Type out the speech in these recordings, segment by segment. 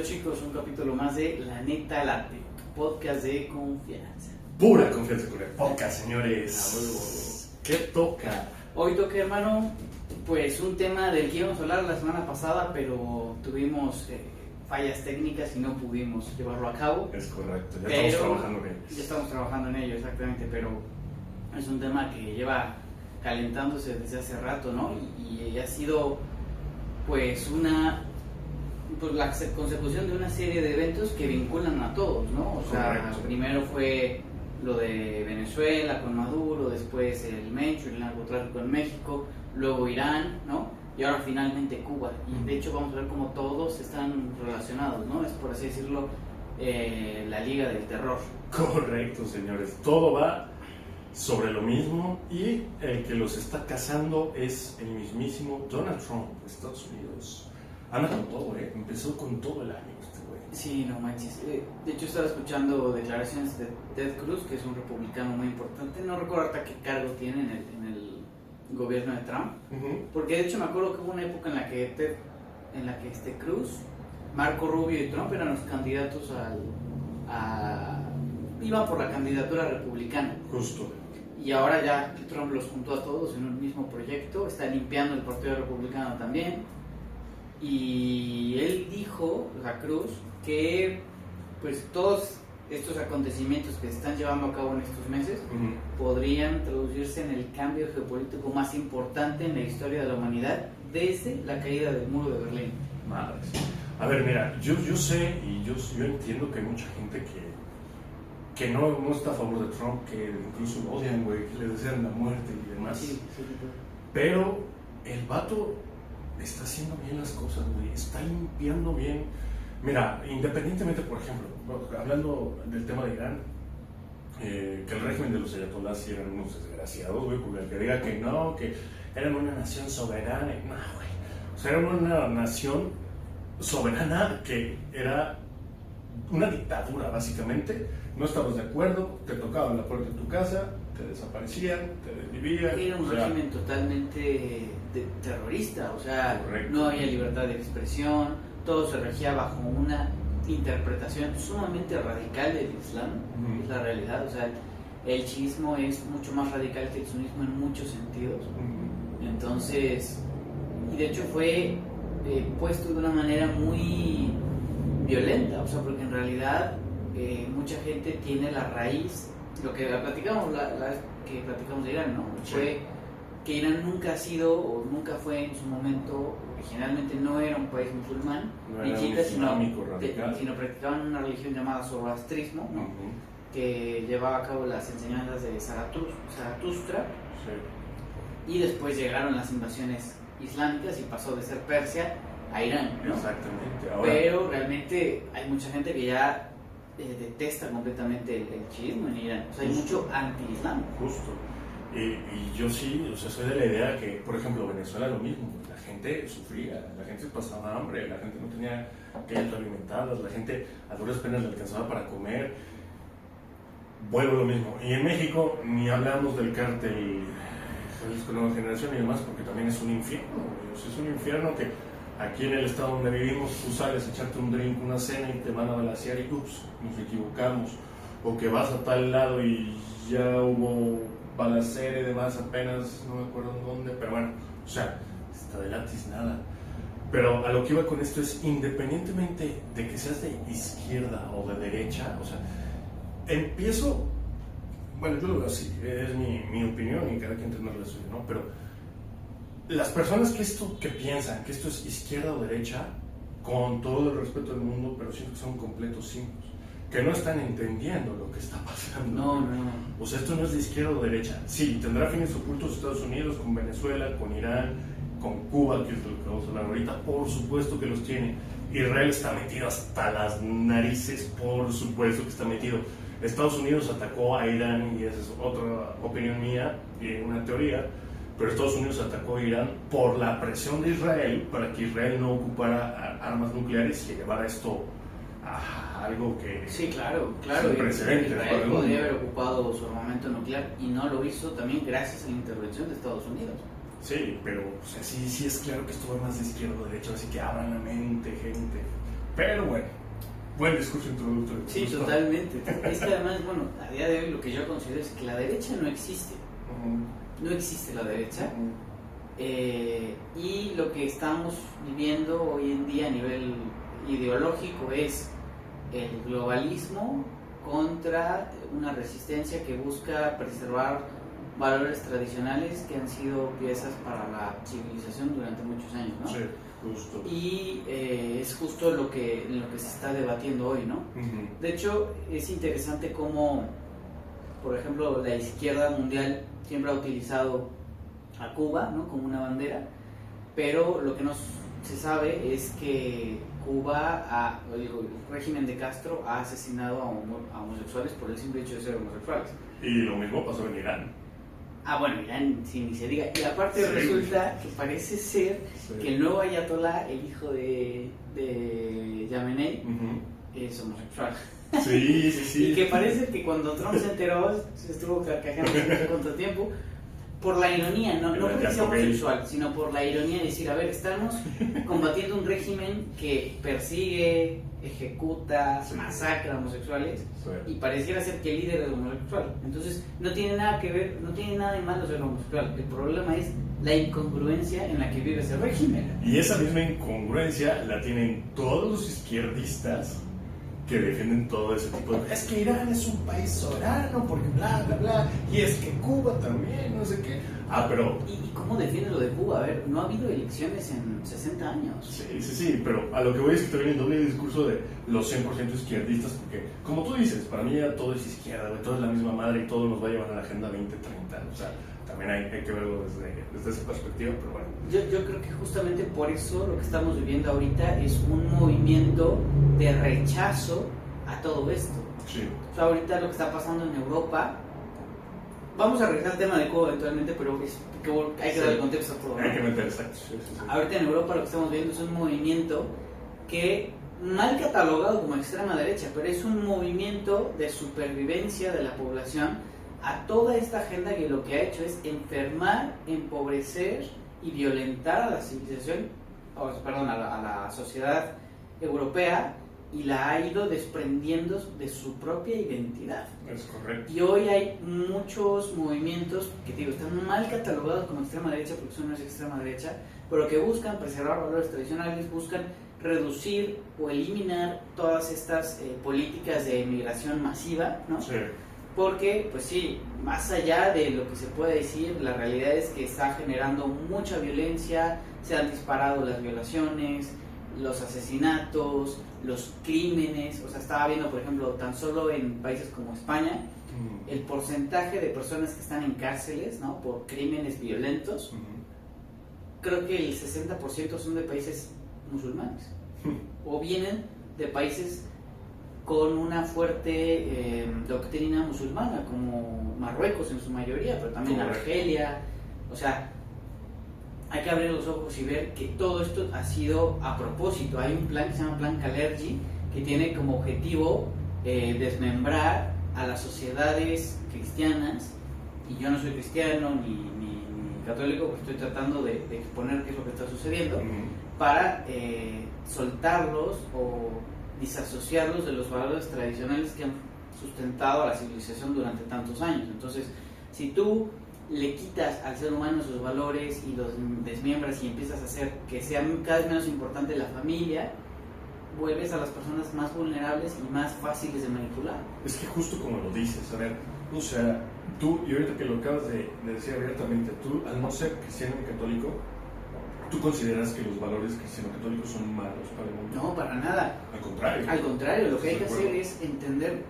chicos, un capítulo más de La Neta Late, podcast de confianza. Pura confianza con el podcast, señores. ¿Qué toca? Hoy toca, hermano, pues un tema del que íbamos a hablar la semana pasada, pero tuvimos fallas técnicas y no pudimos llevarlo a cabo. Es correcto, estamos trabajando en ello. Ya estamos trabajando en ello, exactamente, pero es un tema que lleva calentándose desde hace rato, ¿no? Y ha sido pues la consecución de una serie de eventos que vinculan a todos, ¿no? O sea, correcto. Primero fue lo de Venezuela con Maduro, después el Mencho, el narcotráfico en México, luego Irán, ¿no? Y ahora finalmente Cuba. Y de hecho vamos a ver cómo todos están relacionados, ¿no? Es, por así decirlo, la liga del terror. Correcto, señores. Todo va sobre lo mismo y el que los está cazando es el mismísimo Donald Trump de Estados Unidos. Anda con todo, empezó con todo el año este güey. Sí, no manches. De hecho estaba escuchando declaraciones de Ted Cruz, que es un republicano muy importante. No recuerdo hasta qué cargo tiene en el gobierno de Trump. Porque de hecho me acuerdo que hubo una época en la que Cruz, Marco Rubio y Trump eran los candidatos iban por la candidatura republicana. Justo. Y ahora ya Trump los juntó a todos en un mismo proyecto, está limpiando el Partido Republicano también. Y él dijo, o sea, Cruz, que pues todos estos acontecimientos que se están llevando a cabo en estos meses podrían traducirse en el cambio geopolítico más importante en la historia de la humanidad desde la caída del muro de Berlín. Madres. A ver, mira, yo sé y yo entiendo que hay mucha gente que no está a favor de Trump, que incluso lo odian, güey, que le desean la muerte y demás. Sí. Pero el vato está haciendo bien las cosas, güey, está limpiando bien. Mira, independientemente, por ejemplo, hablando del tema de Irán, que el régimen de los ayatolás sí eran unos desgraciados, güey, porque el que diga que no, que eran una nación soberana, no, güey. O sea, eran una nación soberana que era una dictadura, básicamente. No estabas de acuerdo, te tocaban la puerta de tu casa, te desaparecían, te desvivían. Era un régimen totalmente terrorista, o sea, correcto. No había libertad de expresión, todo se regía bajo una interpretación sumamente radical del Islam, es la realidad, o sea, el chiismo es mucho más radical que el sunismo en muchos sentidos. Entonces, y de hecho fue puesto de una manera muy violenta, o sea, porque en realidad mucha gente tiene la raíz, lo que platicamos la vez que platicamos de Irán, ¿no? Sí. Fue que Irán nunca ha sido o nunca fue en su momento, originalmente no era un país musulmán, sino practicaban una religión llamada zoroastrismo, ¿no? Que llevaba a cabo las enseñanzas de Zaratustra, y después llegaron las invasiones islámicas y pasó de ser Persia a Irán, ¿no? Exactamente. Ahora, pero realmente hay mucha gente que ya detesta completamente el chiismo en Irán, o sea, hay mucho anti-islam. Justo. Y yo sí, o sea, soy de la idea que, por ejemplo, Venezuela lo mismo, la gente sufría, la gente pasaba hambre, la gente no tenía que ir alimentadas, la gente a duras penas le alcanzaba para comer. Vuelvo lo mismo. Y en México ni hablamos del cártel Jalisco Nueva Generación y demás, porque también es un infierno, o sea, es un infierno que aquí en el estado donde vivimos tú sales a echarte un drink, una cena y te van a balacear y ups, nos equivocamos. O que vas a tal lado y ya hubo balacera y demás, apenas no me acuerdo en dónde, pero bueno, o sea, está de latis nada. Pero a lo que iba con esto es, independientemente de que seas de izquierda o de derecha, o sea, bueno, yo lo veo así, es mi opinión y cada quien tendrá la suya, ¿no? Pero las personas que piensan que esto es izquierda o derecha, con todo el respeto del mundo, pero siento que son completos simples, que no están entendiendo lo que está pasando. No. O sea, esto no es de izquierda o derecha. Sí, tendrá fines ocultos Estados Unidos, con Venezuela, con Irán, con Cuba, que es de lo que vamos a hablar ahorita, por supuesto que los tiene. Israel está metido hasta las narices, por supuesto que está metido. Estados Unidos atacó a Irán, y esa es otra opinión mía, y una teoría, pero Estados Unidos atacó a Irán por la presión de Israel para que Israel no ocupara armas nucleares y llevara esto a algo que... Sí, claro. Sin precedentes. Israel podría haber ocupado su armamento nuclear y no lo hizo también gracias a la intervención de Estados Unidos. Sí, pero o sea, sí es claro que esto va más de izquierda o derecha, así que abran la mente, gente. Pero bueno, buen discurso introductorio. Sí, totalmente. Es que además, bueno, a día de hoy lo que yo considero es que la derecha no existe. No existe la derecha. Y lo que estamos viviendo hoy en día a nivel ideológico es el globalismo contra una resistencia que busca preservar valores tradicionales que han sido piezas para la civilización durante muchos años, ¿no? Sí, justo. Y es justo lo que se está debatiendo hoy, ¿no? De hecho, es interesante cómo, por ejemplo, la izquierda mundial siempre ha utilizado a Cuba, ¿no?, como una bandera, pero lo que no se sabe es que Cuba, el régimen de Castro, ha asesinado a homosexuales por el simple hecho de ser homosexuales. Y lo mismo pasó en Irán. Bueno, Irán, sin ni se diga. Y aparte resulta que parece ser que el nuevo ayatolá, el hijo de Khamenei, es homosexual. Sí. Y que parece que cuando Trump se enteró, se estuvo carcajando en contratiempo, por la ironía, no porque sea homosexual, sino por la ironía de decir, a ver, estamos combatiendo un régimen que persigue, ejecuta, masacra a homosexuales, y pareciera ser que el líder es homosexual. Entonces, no tiene nada que ver, no tiene nada de malo ser homosexual. El problema es la incongruencia en la que vive ese régimen. Y esa misma incongruencia la tienen todos los izquierdistas que defienden todo ese tipo de... Es que Irán es un país soberano, porque bla, bla, bla, y es que Cuba también, no sé qué. Pero... ¿Y cómo defiende lo de Cuba? A ver, no ha habido elecciones en 60 años. Sí, pero a lo que voy es que te viene el doble discurso de los 100% izquierdistas, porque, como tú dices, para mí ya todo es izquierda, todo es la misma madre y todo nos va a llevar a la Agenda 2030, o sea... También hay que verlo desde esa perspectiva, pero bueno. Yo creo que justamente por eso lo que estamos viviendo ahorita es un movimiento de rechazo a todo esto. Sí. O sea, ahorita lo que está pasando en Europa, vamos a regresar al tema de Cuba eventualmente, pero hay que darle contexto a todo, ¿no? Hay que meter, exacto. Sí. Ahorita en Europa lo que estamos viendo es un movimiento que, mal catalogado como extrema derecha, pero es un movimiento de supervivencia de la población a toda esta agenda que lo que ha hecho es enfermar, empobrecer y violentar a la civilización, a la sociedad europea, y la ha ido desprendiendo de su propia identidad. Es correcto. Y hoy hay muchos movimientos que están mal catalogados como extrema derecha, porque eso no es extrema derecha, pero que buscan preservar valores tradicionales, buscan reducir o eliminar todas estas políticas de migración masiva, ¿no? Sí. Porque, pues sí, más allá de lo que se puede decir, la realidad es que está generando mucha violencia, se han disparado las violaciones, los asesinatos, los crímenes. O sea, estaba viendo, por ejemplo, tan solo en países como España, el porcentaje de personas que están en cárceles, ¿no?, por crímenes violentos, creo que el 60% son de países musulmanes, o vienen de países con una fuerte doctrina musulmana, como Marruecos en su mayoría, pero también Argelia. O sea, hay que abrir los ojos y ver que todo esto ha sido a propósito. Hay un plan que se llama Plan Kalergi, que tiene como objetivo desmembrar a las sociedades cristianas, y yo no soy cristiano ni católico, pues estoy tratando de exponer qué es lo que está sucediendo, para soltarlos o disasociarlos de los valores tradicionales que han sustentado a la civilización durante tantos años. Entonces, si tú le quitas al ser humano sus valores y los desmiembras y empiezas a hacer que sea cada vez menos importante la familia, vuelves a las personas más vulnerables y más fáciles de manipular. Es que justo como lo dices, a ver, o sea, tú, y ahorita que lo acabas de decir abiertamente, tú, al no ser cristiano ni católico, ¿tú consideras que los valores cristiano-católicos son malos para el mundo? No, para nada. Al contrario. Al contrario, lo que hay que hacer es entender,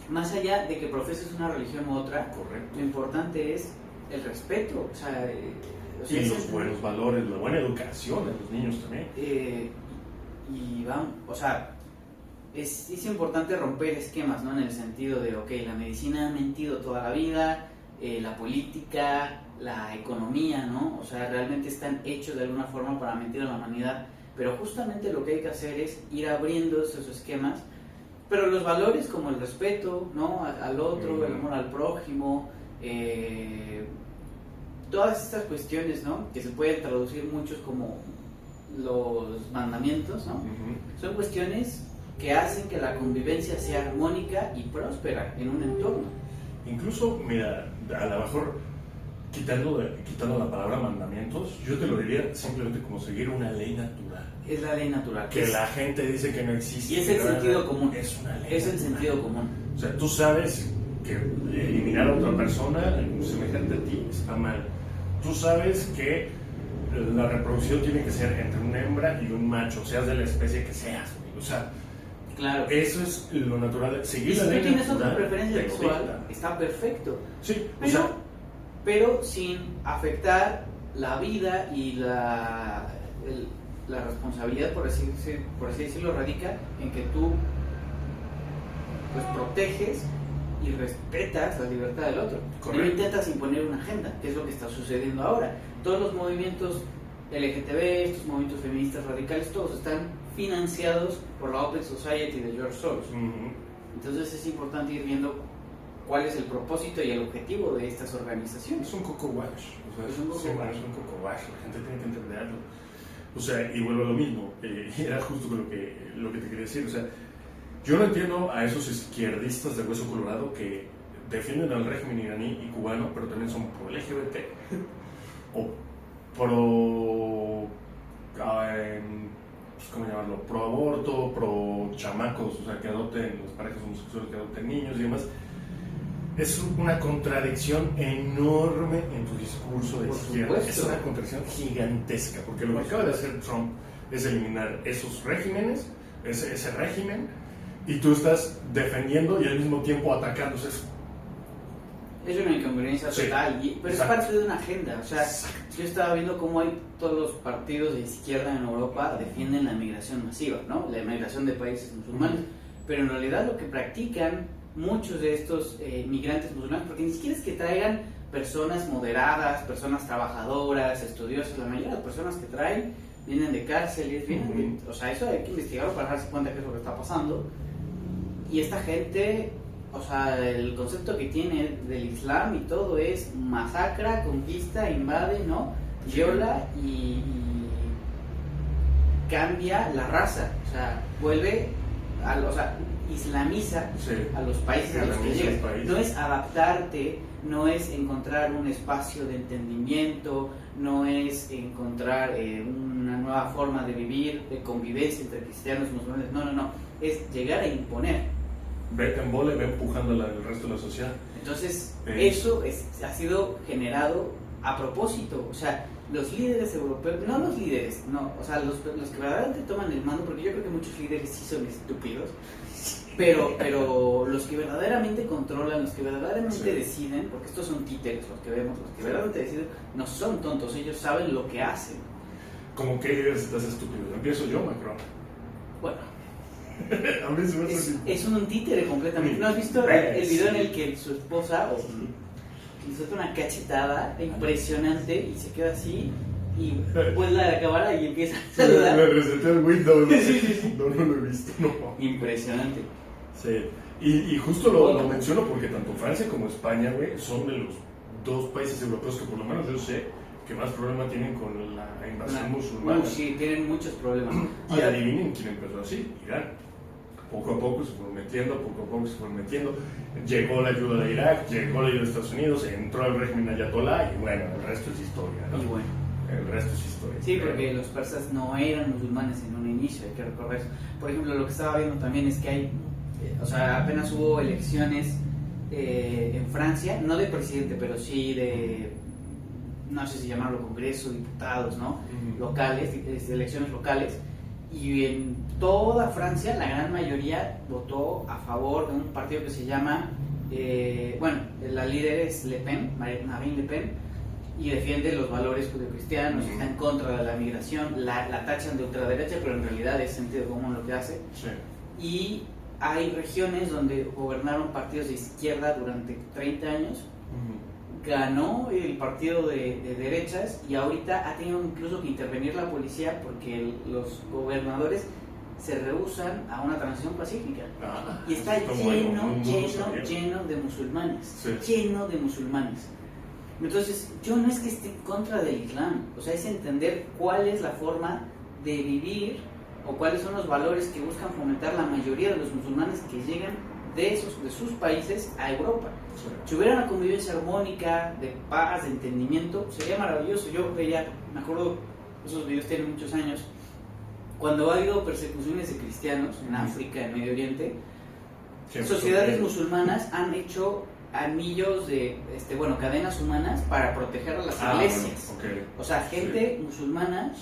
más allá de que profeses una religión u otra, correcto, lo importante es el respeto. O sea, y los buenos valores, la buena educación a los niños también. Y vamos, o sea, es importante romper esquemas, ¿no? En el sentido de, ok, la medicina ha mentido toda la vida, la política, la economía, ¿no? O sea, realmente están hechos de alguna forma para mentir a la humanidad, pero justamente lo que hay que hacer es ir abriendo esos esquemas, pero los valores como el respeto, ¿no?, al otro, el amor al prójimo, todas estas cuestiones, ¿no?, que se pueden traducir muchos como los mandamientos, ¿no? Son cuestiones que hacen que la convivencia sea armónica y próspera en un entorno. Incluso, mira, a lo mejor quitando la palabra mandamientos, yo te lo diría simplemente como seguir una ley natural. Es la ley natural. Que la gente dice que no existe. Y es el sentido común. Es una ley Es el natural. sentido común. O sea, tú sabes que eliminar a otra persona semejante a ti está mal. Tú sabes que la reproducción tiene que ser entre una hembra y un macho, seas de la especie que seas, güey. O sea, claro. Eso es lo natural. Seguir Y si la tú ley tienes natural, otra preferencia te sexual, conecta. está perfecto. Sí, Pero sin afectar la vida y la responsabilidad, por así decirlo, radica en que tú pues proteges y respetas la libertad del otro. Correcto. No intentas imponer una agenda, que es lo que está sucediendo ahora. Todos los movimientos LGTB, estos movimientos feministas radicales, todos están financiados por la Open Society de George Soros. Entonces es importante ir viendo cuál es el propósito y el objetivo de estas organizaciones. Es un coco wash. O sea, es un coco wash. Es un coco wash. La gente tiene que entenderlo. O sea, y vuelvo a lo mismo. Era justo lo que te quería decir. O sea, yo no entiendo a esos izquierdistas de hueso colorado que defienden al régimen iraní y cubano, pero también son pro LGBT o pro, ¿cómo llamarlo? Pro aborto, pro chamacos, o sea, que adopten las parejas homosexuales, que adopten niños y demás. Es una contradicción enorme en tu discurso de izquierda. Es una contradicción gigantesca, porque lo que acaba de hacer Trump es eliminar esos regímenes, ese régimen, y tú estás defendiendo y al mismo tiempo atacándose eso. Es una incongruencia total, pero exacto. Es parte de una agenda. O sea, yo estaba viendo cómo hay todos los partidos de izquierda en Europa defienden la migración masiva, ¿no? La migración de países musulmanes, pero en realidad lo que practican muchos de estos migrantes musulmanes, porque ni siquiera es que traigan personas moderadas, personas trabajadoras, estudiosas, la mayoría de las personas que traen vienen de cárceles, vienen de, o sea, eso hay que investigarlo para darse cuenta de qué es lo que está pasando. Y esta gente, o sea, el concepto que tiene del Islam y todo es masacra, conquista, invade, ¿no? Viola y cambia la raza, o sea, vuelve o sea, islamiza a los países a los que llegas. No es adaptarte, no es encontrar un espacio de entendimiento, no es encontrar una nueva forma de vivir, de convivencia entre cristianos y musulmanes, no, es llegar a imponer. Vete en bola y ve empujándola al resto de la sociedad. Entonces, eso ha sido generado a propósito, o sea, los líderes europeos, no los líderes, no, o sea, los que verdaderamente toman el mando, porque yo creo que muchos líderes sí son estúpidos, pero los que verdaderamente controlan, los que verdaderamente deciden, porque estos son títeres los que vemos, los que verdaderamente deciden, no son tontos, ellos saben lo que hacen. ¿Cómo que líderes estás estúpido? Empiezo yo, Macron. Bueno. A mí se me es un títere completamente. ¿No has visto el video en el que su esposa le suelta una cachetada impresionante y se queda así y vuelve a la cámara y empieza a saludar? Le reseté el Windows. No lo he visto, no. Impresionante. Sí, y justo lo menciono porque tanto Francia como España, güey, son de los dos países europeos que por lo menos yo sé que más problemas tienen con la invasión musulmana. Sí, tienen muchos problemas. Y adivinen quién empezó así, Irán. Poco a poco se fueron metiendo, llegó la ayuda de Irak, llegó la ayuda de Estados Unidos, entró el régimen ayatolá y bueno, el resto es historia, ¿no? Y bueno. El resto es historia. Sí, porque los persas no eran musulmanes en un inicio, hay que recordar eso. Por ejemplo, lo que estaba viendo también es que hay, o sea, apenas hubo elecciones en Francia, no de presidente, pero sí de, no sé si llamarlo congreso, diputados, ¿no? Locales, elecciones locales. Y en toda Francia la gran mayoría votó a favor de un partido que se llama, la líder es Le Pen, Marine Le Pen, y defiende los valores judeocristianos, está en contra de la migración, la tachan de ultraderecha, pero en realidad es sentido común lo que hace. Sí. Y hay regiones donde gobernaron partidos de izquierda durante 30 años, ganó el partido de derechas y ahorita ha tenido incluso que intervenir la policía porque los gobernadores se rehúsan a una transición pacífica. Y está lleno de musulmanes, lleno de musulmanes. Entonces, yo no es que esté en contra del Islam, o sea, es entender cuál es la forma de vivir o cuáles son los valores que buscan fomentar la mayoría de los musulmanes que llegan de sus países a Europa. Sí. Si hubiera una convivencia armónica, de paz, de entendimiento, sería maravilloso. Yo veía, me acuerdo, esos videos tienen muchos años, cuando ha habido persecuciones de cristianos en África, en Medio Oriente, sociedades musulmanas han hecho anillos de, cadenas humanas para proteger a las iglesias. Bueno, okay. O sea, gente musulmana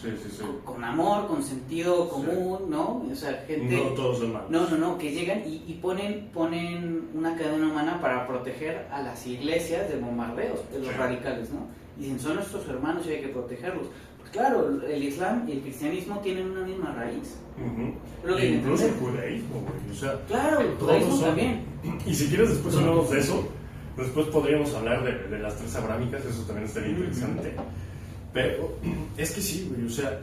con amor, con sentido común, ¿no? O sea, gente... No todos son malos. No, que llegan y ponen una cadena humana para proteger a las iglesias de bombardeos de los radicales, ¿no? Y dicen, son nuestros hermanos y hay que protegerlos. Pues claro, el Islam y el cristianismo tienen una misma raíz. Incluso el judaísmo, güey. O sea, claro, el judaísmo también. Y si quieres después hablamos de eso. Después podríamos hablar de las 3 abrámicas, eso también estaría interesante. Pero es que sí, güey, o sea,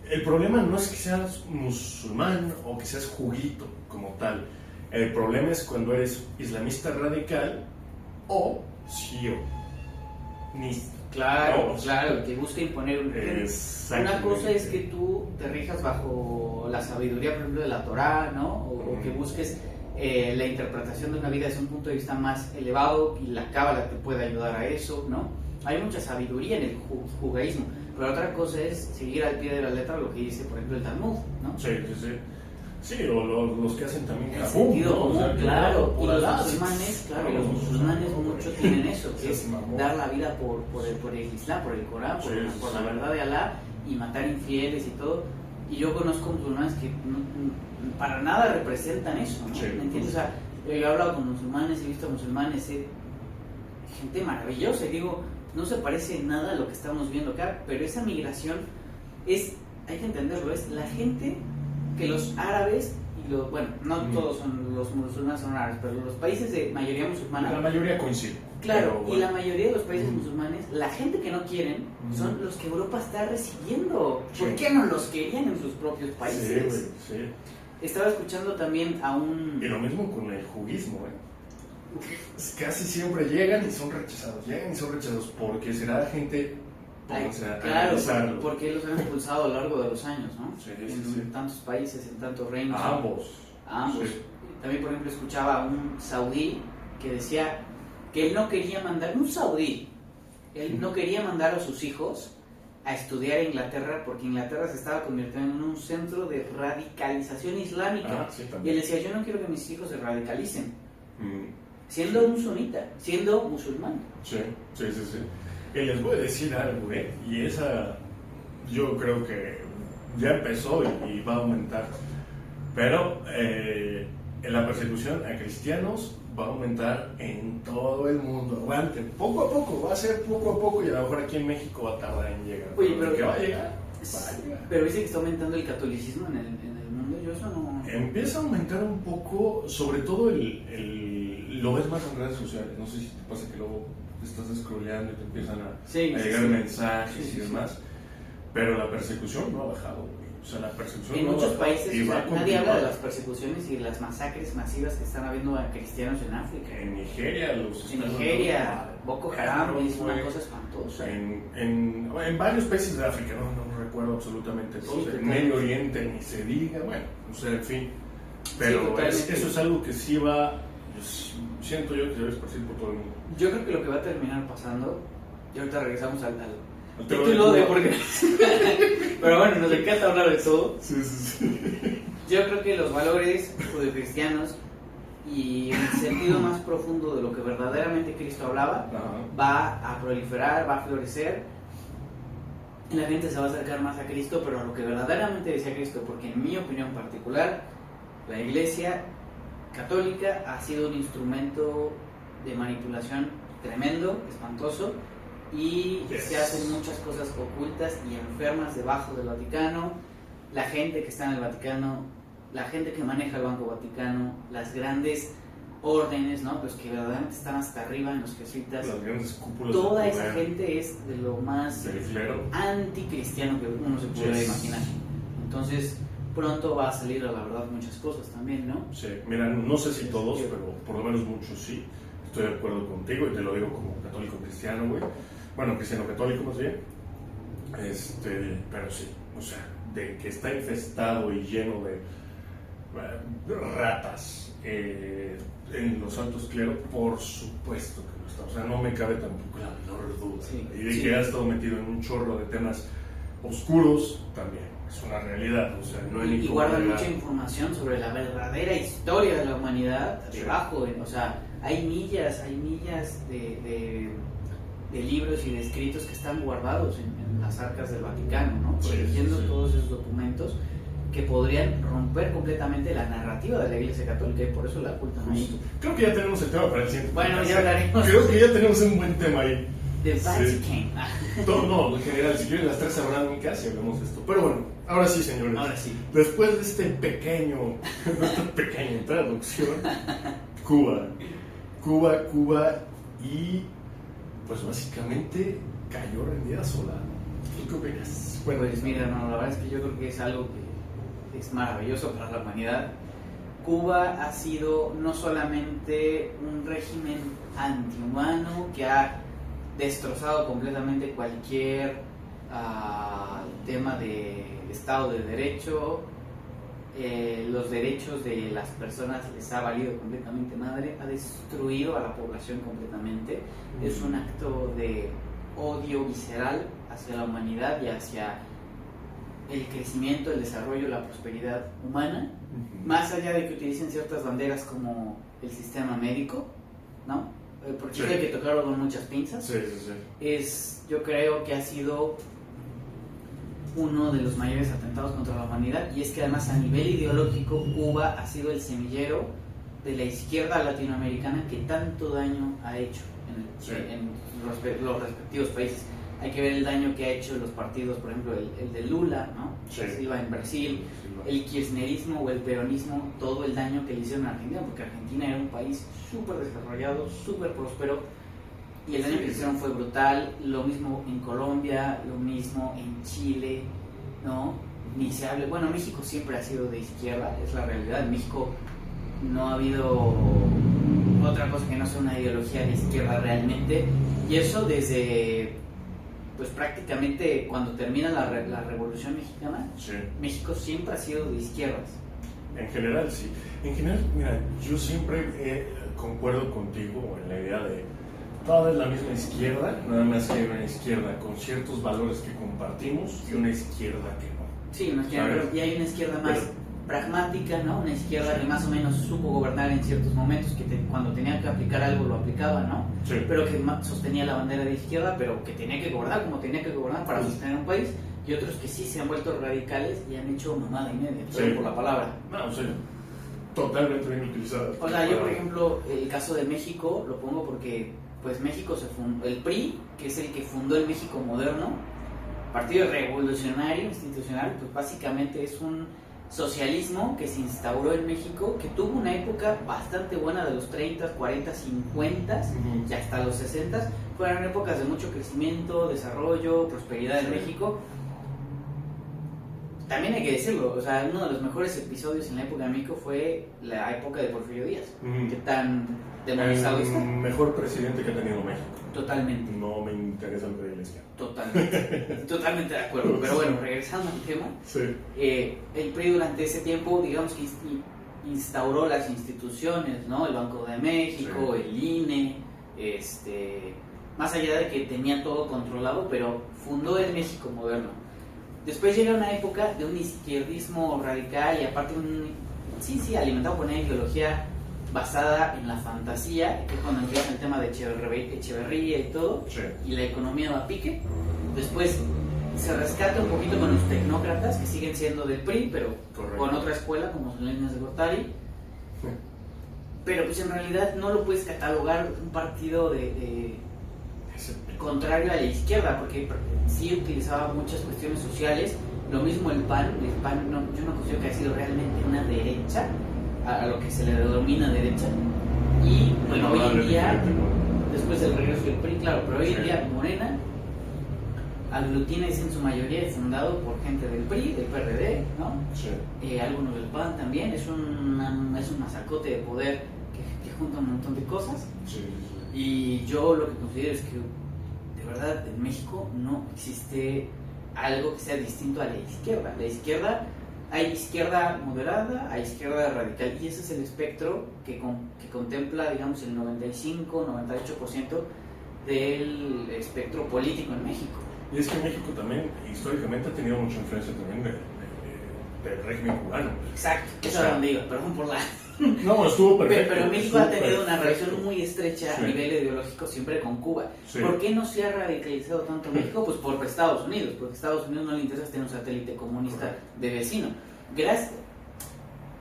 el problema no es que seas musulmán o que seas juguito como tal. El problema es cuando eres islamista radical o sionista. Claro, claro, que busca imponer una cosa es que tú te rijas bajo la sabiduría, por ejemplo, de la Torá, ¿no? O que busques la interpretación de una vida desde un punto de vista más elevado y la cábala te puede ayudar a eso, ¿no? Hay mucha sabiduría en el judaísmo, pero otra cosa es seguir al pie de la letra lo que dice, por ejemplo, el Talmud, ¿no? Sí, o los que hacen también el sentido común, claro, y los musulmanes no, mucho tienen eso, que es dar la vida por el Islam, por el Corán, por la verdad de Alá y matar infieles y todo. Y yo conozco musulmanes que para nada representan eso, ¿no? ¿Me entiendes? O sea, yo he hablado con musulmanes, he visto musulmanes, gente maravillosa, y digo, no se parece en nada a lo que estamos viendo acá, pero esa migración hay que entenderlo, es la gente que los árabes, no todos los musulmanes son árabes, pero los países de mayoría musulmana... La mayoría coincide. Claro, y la mayoría de los países musulmanes, la gente que no quieren son los que Europa está recibiendo. ¿Por qué no los querían en sus propios países? Sí. Estaba escuchando también a un... Y lo mismo con el juguismo, casi siempre llegan y son rechazados, porque será gente... Claro, porque los han expulsado a lo largo de los años, ¿no? En tantos países, en tantos reinos. Ambos. Sí. También, por ejemplo, escuchaba a un saudí que decía que él no quería mandar, él no quería mandar a sus hijos a estudiar a Inglaterra porque Inglaterra se estaba convirtiendo en un centro de radicalización islámica. Y él decía, yo no quiero que mis hijos se radicalicen, siendo un sunita, siendo musulmán. Sí. Y les voy a decir algo, y esa yo creo que ya empezó y va a aumentar. Pero la persecución a cristianos va a aumentar en todo el mundo. Aguanten, poco a poco, va a ser poco a poco, y a lo mejor aquí en México va a tardar en llegar. Oye, pero que va a llegar, Pero dice que está aumentando el catolicismo en el mundo. Yo eso no... Empieza a aumentar un poco, sobre todo lo ves más en redes sociales. No sé si te pasa que luego estás scrolleando y te empiezan a llegar mensajes y demás. Pero la persecución no ha bajado, güey. O sea, la persecución en no muchos ha países, nadie habla de las persecuciones y de las masacres masivas que están habiendo a cristianos en África. En Nigeria, Boko Haram es una cosa espantosa. En varios países de África, no recuerdo absolutamente todos. En Medio Oriente ni se diga, o sea, en fin. Pero eso es algo que sí va, siento yo que se debe esparcir por todo el mundo. Yo creo que lo que va a terminar pasando, y ahorita regresamos al título de porque pero bueno, nos encanta hablar de todo. Sí. Yo creo que los valores judeocristianos y el sentido más profundo de lo que verdaderamente Cristo hablaba va a proliferar, va a florecer. La gente se va a acercar más a Cristo, pero a lo que verdaderamente decía Cristo, porque en mi opinión particular, la Iglesia católica ha sido un instrumento de manipulación tremendo, espantoso, y se hacen muchas cosas ocultas y enfermas debajo del Vaticano. La gente que está en el Vaticano, la gente que maneja el Banco Vaticano, las grandes órdenes, ¿no? Los que verdaderamente están hasta arriba en los jesuitas, las grandes cúpulas, toda esa gente es de lo más anticristiano que uno se puede imaginar. Entonces pronto va a salir a la verdad muchas cosas también, ¿no? Sí, mira, no sé si todos, pero por lo menos muchos sí. Estoy de acuerdo contigo y te lo digo como católico cristiano, güey. Bueno, cristiano católico más bien. Pero sí, o sea, de que está infestado y lleno de ratas en los altos cleros, por supuesto que lo está. O sea, no me cabe tampoco la menor duda. Sí, y de que ha estado metido en un chorro de temas oscuros también. Es una realidad. O sea, no hay y guardan mucha información sobre la verdadera historia de la humanidad debajo. O sea, hay millas de libros y de escritos que están guardados en las arcas del Vaticano, ¿no? Protegiendo todos esos documentos que podrían romper completamente la narrativa de la Iglesia Católica, y por eso la ocultan ahí. Creo que ya tenemos el tema para el siguiente. Bueno, ya hablaremos. Creo que ya tenemos un buen tema ahí. Del Vatican. No, en general, si quieren las tres orgánicas y hablemos de esto. Pero bueno, ahora sí, señores. Ahora sí. Después de esta pequeña introducción, Cuba y pues básicamente cayó rendida sola. ¿Qué opinas? Bueno, pues mira, no, la verdad es que yo creo que es algo que es maravilloso para la humanidad. Cuba ha sido no solamente un régimen antihumano que ha destrozado completamente cualquier tema de Estado de Derecho, los derechos de las personas les ha valido completamente madre, ha destruido a la población completamente. Es un acto de odio visceral hacia la humanidad y hacia el crecimiento, el desarrollo, la prosperidad humana, más allá de que utilicen ciertas banderas como el sistema médico, ¿no? Porque hay que tocarlo con muchas pinzas. Yo creo que ha sido uno de los mayores atentados contra la humanidad, y es que además a nivel ideológico Cuba ha sido el semillero de la izquierda latinoamericana que tanto daño ha hecho en los respectivos países. Hay que ver el daño que ha hecho los partidos, por ejemplo, el de Lula, ¿no? Silva en Brasil, el kirchnerismo o el peronismo, todo el daño que le hicieron a Argentina, porque Argentina era un país súper desarrollado, súper próspero, y el daño que le hicieron fue brutal. Lo mismo en Colombia, lo mismo en Chile, ¿no? Ni se hable. Bueno, México siempre ha sido de izquierda, es la realidad. En México no ha habido otra cosa que no sea una ideología de izquierda realmente, y eso desde pues prácticamente cuando termina la Revolución Mexicana, México siempre ha sido de izquierdas. En general, sí. En general, mira, yo siempre concuerdo contigo en la idea de toda es la misma izquierda, nada más que hay una izquierda con ciertos valores que compartimos y una izquierda que no. Sí, una izquierda, y hay una izquierda más pragmática, ¿no? Una izquierda que más o menos supo gobernar en ciertos momentos, que cuando tenía que aplicar algo lo aplicaba, ¿no? Pero que sostenía la bandera de izquierda, pero que tenía que gobernar como tenía que gobernar para sostener un país, y otros que sí se han vuelto radicales y han hecho mamada y media, por la palabra. No, sí, totalmente bien utilizada. O sea, yo por ejemplo, el caso de México lo pongo porque pues México el PRI, que es el que fundó el México moderno, Partido Revolucionario Institucional, pues básicamente es un socialismo que se instauró en México, que tuvo una época bastante buena de los 30, 40, 50 y hasta los 60. Fueron épocas de mucho crecimiento, desarrollo, prosperidad en México. También hay que decirlo, o sea, uno de los mejores episodios en la época de México fue la época de Porfirio Díaz. ¿Qué tan demonizado está? El mejor presidente que ha tenido México. Totalmente. No me interesa lo de la izquierda. Totalmente de acuerdo. Pero bueno, regresando al tema, el PRI durante ese tiempo, digamos que instauró las instituciones, ¿no? El Banco de México, el INE, más allá de que tenía todo controlado, pero fundó el México moderno. Después llega una época de un izquierdismo radical y aparte alimentado por una ideología basada en la fantasía, que es cuando empieza el tema de Echeverría y todo, y la economía va a pique. Después se rescata un poquito con los tecnócratas, que siguen siendo del PRI, pero con otra escuela, como Salinas de Gortari. Pero pues en realidad no lo puedes catalogar un partido contrario a la izquierda, porque sí utilizaba muchas cuestiones sociales. Lo mismo el PAN yo no considero que haya sido realmente una derecha, a lo que se le denomina derecha. Y bueno, hoy en día, después del regreso del PRI, claro, pero hoy en día Morena aglutina, es en su mayoría fundado por gente del PRI, del PRD, ¿no? Algunos del PAN también. Es un masacote de poder que junta un montón de cosas. Y yo lo que considero es que de verdad en México no existe algo que sea distinto a la izquierda. La izquierda, hay izquierda moderada, hay izquierda radical, y ese es el espectro que contempla, digamos, el 95-98% del espectro político en México. Y es que México también, históricamente, ha tenido mucha influencia también del régimen cubano. Exacto, eso es donde iba, perdón por la... No, estuvo perfecto. Pero México ha tenido una relación muy estrecha a nivel ideológico siempre con Cuba. Sí. ¿Por qué no se ha radicalizado tanto México? Pues por Estados Unidos, porque a Estados Unidos no le interesa tener un satélite comunista de vecino. Gracias.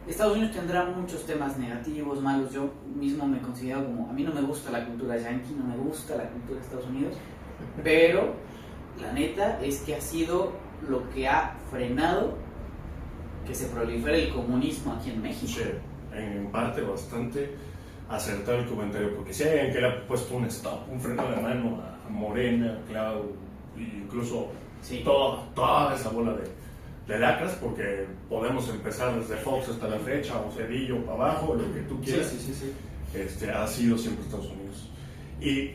Estados Unidos tendrá muchos temas negativos, malos. Yo mismo me considero como, a mí no me gusta la cultura yankee, no me gusta la cultura de Estados Unidos, pero la neta es que ha sido lo que ha frenado que se prolifere el comunismo aquí en México. Sí, en parte bastante acertado el comentario, porque si hay alguien que le ha puesto un stop, un freno de mano a Morena, Clau, incluso sí, toda esa bola de lacras, porque podemos empezar desde Fox hasta la fecha, o Cedillo para abajo, lo que tú quieras, sí. Ha sido siempre Estados Unidos. Y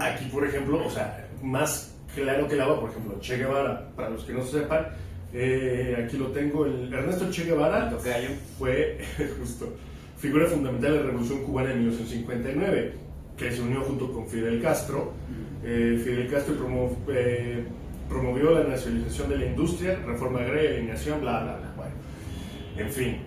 aquí, por ejemplo, o sea, más claro que el agua, por ejemplo, Che Guevara, para los que no sepan, aquí lo tengo, el Ernesto Che Guevara fue justo figura fundamental de la Revolución Cubana de 1959, que se unió junto con Fidel Castro. Fidel Castro promovió la nacionalización de la industria, reforma agraria, eliminación, bla, bla, bla. Bueno, en fin,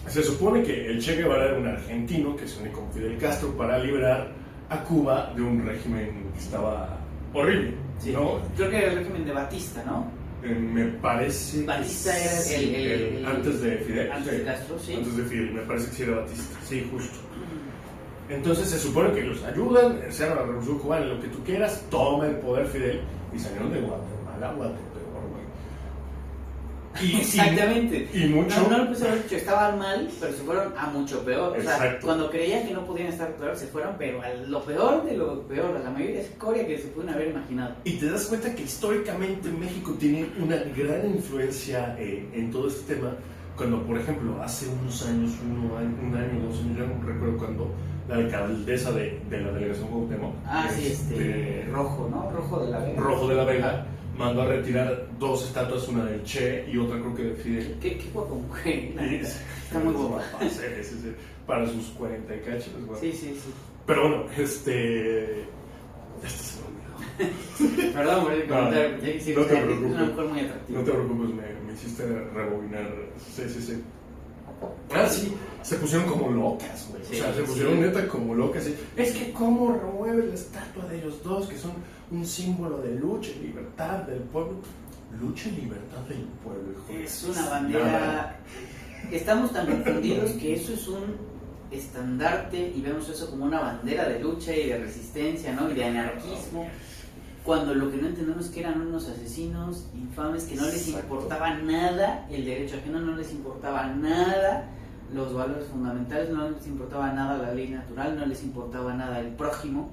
se supone que el Che Guevara era un argentino que se unió con Fidel Castro para liberar a Cuba de un régimen que estaba horrible, sí, ¿no? Creo que era el régimen de Batista, ¿no? Me parece Batista que era el antes de Fidel. Antes de Castro, sí. Antes de Fidel, me parece que sí era Batista. Sí, justo. Entonces se supone que los ayudan, se la Revolución Cubana, lo que tú quieras, toma el poder Fidel y salieron de Guatemala a Guatepeor, güey. Exactamente. Y mucho. No lo puse haber dicho, estaban mal, pero se fueron a mucho peor. O sea, exacto. Cuando creían que no podían estar peor, se fueron, pero a lo peor de lo peor, a la mayoría escoria que se pueden haber imaginado. Y te das cuenta que históricamente México tiene una gran influencia en todo este tema. Cuando, por ejemplo, hace unos años, un año, 2 años, yo no recuerdo cuando, la alcaldesa de la delegación Cuauhtémoc, Rojo, ¿no? Rojo de la Vega. Rojo de la Vega, mandó a retirar 2 estatuas, una del Che y otra creo que de Fidel. Qué guapa mujer, está muy guapa. Sí, para sus 40 y cachos, guapa. Sí. Pero bueno, se me olvidó. Perdón por el comentario, no te preocupes. es una mujer muy atractiva. No te preocupes, me hiciste rebobinar. Sí. Ah, sí, se pusieron como locas, güey. Sí, o sea, se pusieron neta como locas. ¿Sí? Es que cómo remueve la estatua de ellos dos, que son un símbolo de lucha y libertad del pueblo. Lucha y libertad del pueblo, hijo. Es una bandera. Estamos tan confundidos que eso es un estandarte y vemos eso como una bandera de lucha y de resistencia, ¿no? Y de anarquismo. Cuando lo que no entendemos es que eran unos asesinos infames que no les importaba nada el derecho ajeno, no les importaba nada los valores fundamentales, no les importaba nada la ley natural, no les importaba nada el prójimo,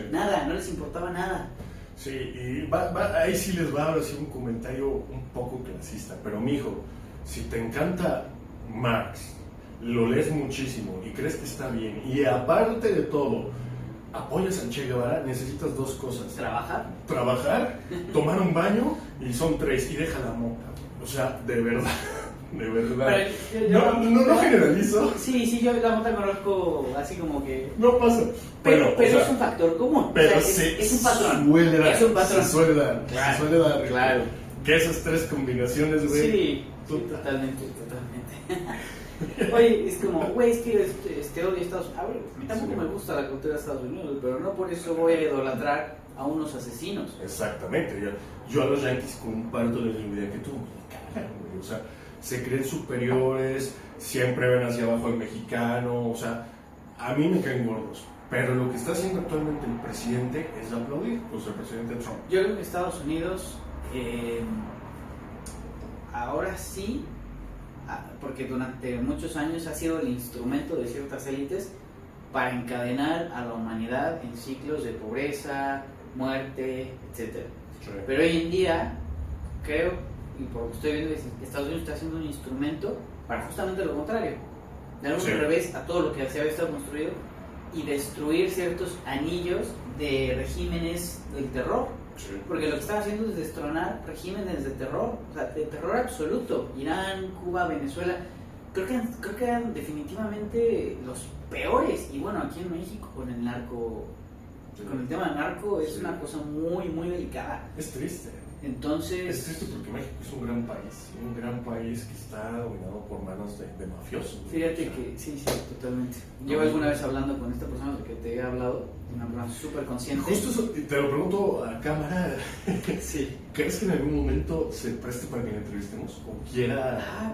nada, no les importaba nada. Sí, y ahí sí les va ahora sí un comentario un poco clasista, pero mijo, si te encanta Marx, lo lees muchísimo y crees que está bien, y aparte de todo, apoyas a Che Guevara, necesitas 2 cosas. Trabajar, tomar un baño, y son 3, y deja la mota. O sea, de verdad. No generalizo. Sí, yo la mota conozco así como que... No pasa. Pero es un factor común. Pero o sea, es un patrón. Es un patrón. Se suele dar. Claro. Que esas 3 combinaciones, güey. Sí, totalmente. Oye, es como, güey, es que odio a Estados Unidos. A mí tampoco me gusta la cultura de Estados Unidos, pero no por eso voy a idolatrar a unos asesinos. Exactamente. Yo a los yankees comparto la idea que tú. Me cagan, güey. O sea, se creen superiores, siempre ven hacia abajo al mexicano. O sea, a mí me caen gordos. Pero lo que está haciendo actualmente el presidente es aplaudir, pues el presidente Trump. Yo creo que Estados Unidos, ahora sí, porque durante muchos años ha sido el instrumento de ciertas élites para encadenar a la humanidad en ciclos de pobreza, muerte, etc. Sí. Pero hoy en día, creo, y por lo que estoy viendo, que Estados Unidos está haciendo un instrumento para justamente lo contrario, dar un revés a todo lo que se había estado construido y destruir ciertos anillos de regímenes del terror. Porque lo que están haciendo es destronar regímenes de terror, o sea, de terror absoluto. Irán, Cuba, Venezuela, creo que eran definitivamente los peores. Y bueno, aquí en México con el narco, con el tema del narco es una cosa muy, muy delicada. Es triste. Entonces... Es triste porque México es un gran país que está dominado por manos de mafiosos. Fíjate que sí, totalmente. Yo alguna vez hablando con esta persona de que te he hablado, una persona súper consciente. Justo eso, te lo pregunto a cámara. Sí. ¿Crees que en algún momento se preste para que la entrevistemos? ¿O quiera...?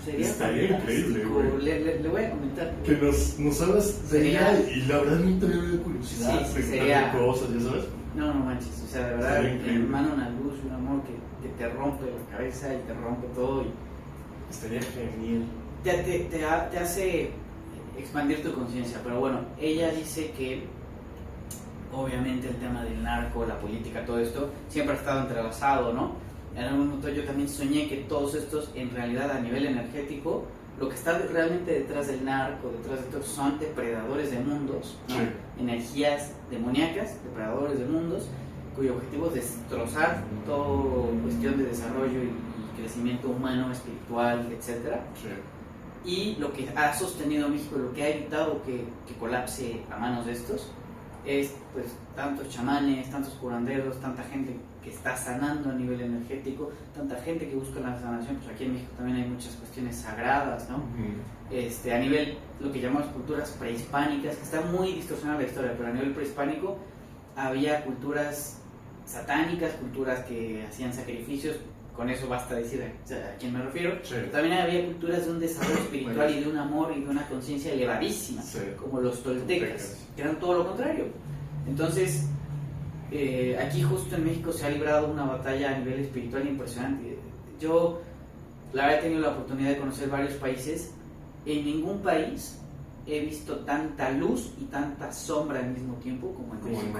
Estaría increíble, güey. Le voy a comentar. Que nos hablas de ella y la verdad me también me da curiosidad. Sí, sería... cosas, ¿ya sabes? No manches, o sea, de verdad, me emana una luz, un amor que te rompe la cabeza y te rompe todo. Y estaría genial. Te hace expandir tu conciencia, pero bueno, ella dice que obviamente el tema del narco, la política, todo esto, siempre ha estado entrelazado, ¿no? En algún momento yo también soñé que todos estos, en realidad a nivel energético, lo que está realmente detrás del narco, detrás de todo, son depredadores de mundos, ¿no? Sí. Energías demoníacas, depredadores de mundos, cuyo objetivo es destrozar todo cuestión de desarrollo y crecimiento humano, espiritual, etc. Sí. Y lo que ha sostenido a México, lo que ha evitado que colapse a manos de estos, es pues tantos chamanes, tantos curanderos, tanta gente que está sanando a nivel energético, tanta gente que busca la sanación. Pues aquí en México también hay muchas cuestiones sagradas, ¿no? A nivel, lo que llamamos culturas prehispánicas, que está muy distorsionada la historia, pero a nivel prehispánico había culturas satánicas, culturas que hacían sacrificios. Con eso basta decir a quién me refiero. Sí. También había culturas de un desarrollo espiritual y de un amor y de una conciencia elevadísima, sí, como los toltecas, que eran todo lo contrario. Entonces, aquí justo en México se ha librado una batalla a nivel espiritual impresionante. Yo, la verdad, he tenido la oportunidad de conocer varios países. En ningún país he visto tanta luz y tanta sombra al mismo tiempo como en México.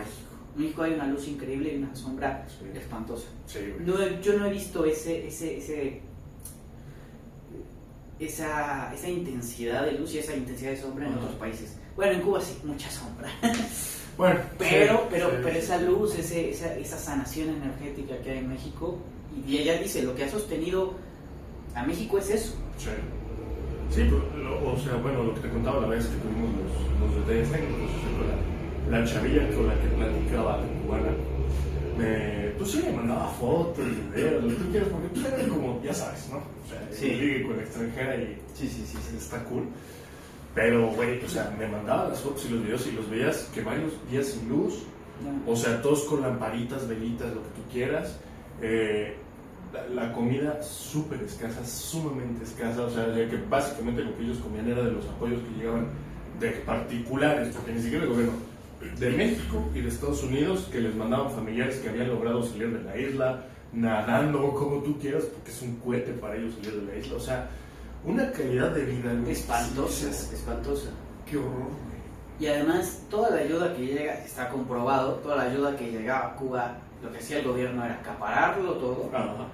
En México hay una luz increíble y una sombra espantosa. Sí, yo no he visto esa intensidad de luz y esa intensidad de sombra en otros países. Bueno, en Cuba sí, mucha sombra. Bueno, pero esa luz, esa sanación energética que hay en México, y ella dice, lo que ha sostenido a México es eso. Sí, o sea, bueno, lo que te contaba la vez que tuvimos los detalles técnicos, la chavilla con la que platicaba, la cubana, pues sí, me mandaba fotos, videos, lo que tú quieras, porque pues era como, ya sabes, ¿no? O sea, sí, ligue con la extranjera y sí, está cool. Pero, güey, o sea, me mandaba las fotos y los videos y los veías que varios días sin luz, o sea, todos con lamparitas, velitas, lo que tú quieras. La comida súper escasa, sumamente escasa, o sea, que básicamente lo que ellos comían era de los apoyos que llegaban de particulares, porque ni siquiera el gobierno, de México y de Estados Unidos, que les mandaban familiares que habían logrado salir de la isla, nadando como tú quieras, porque es un cohete para ellos salir de la isla, o sea, una calidad de vida espantosa. Qué horror, güey. Y además, toda la ayuda que llega, está comprobado, toda la ayuda que llegaba a Cuba, lo que hacía el gobierno era acapararlo todo. Ajá.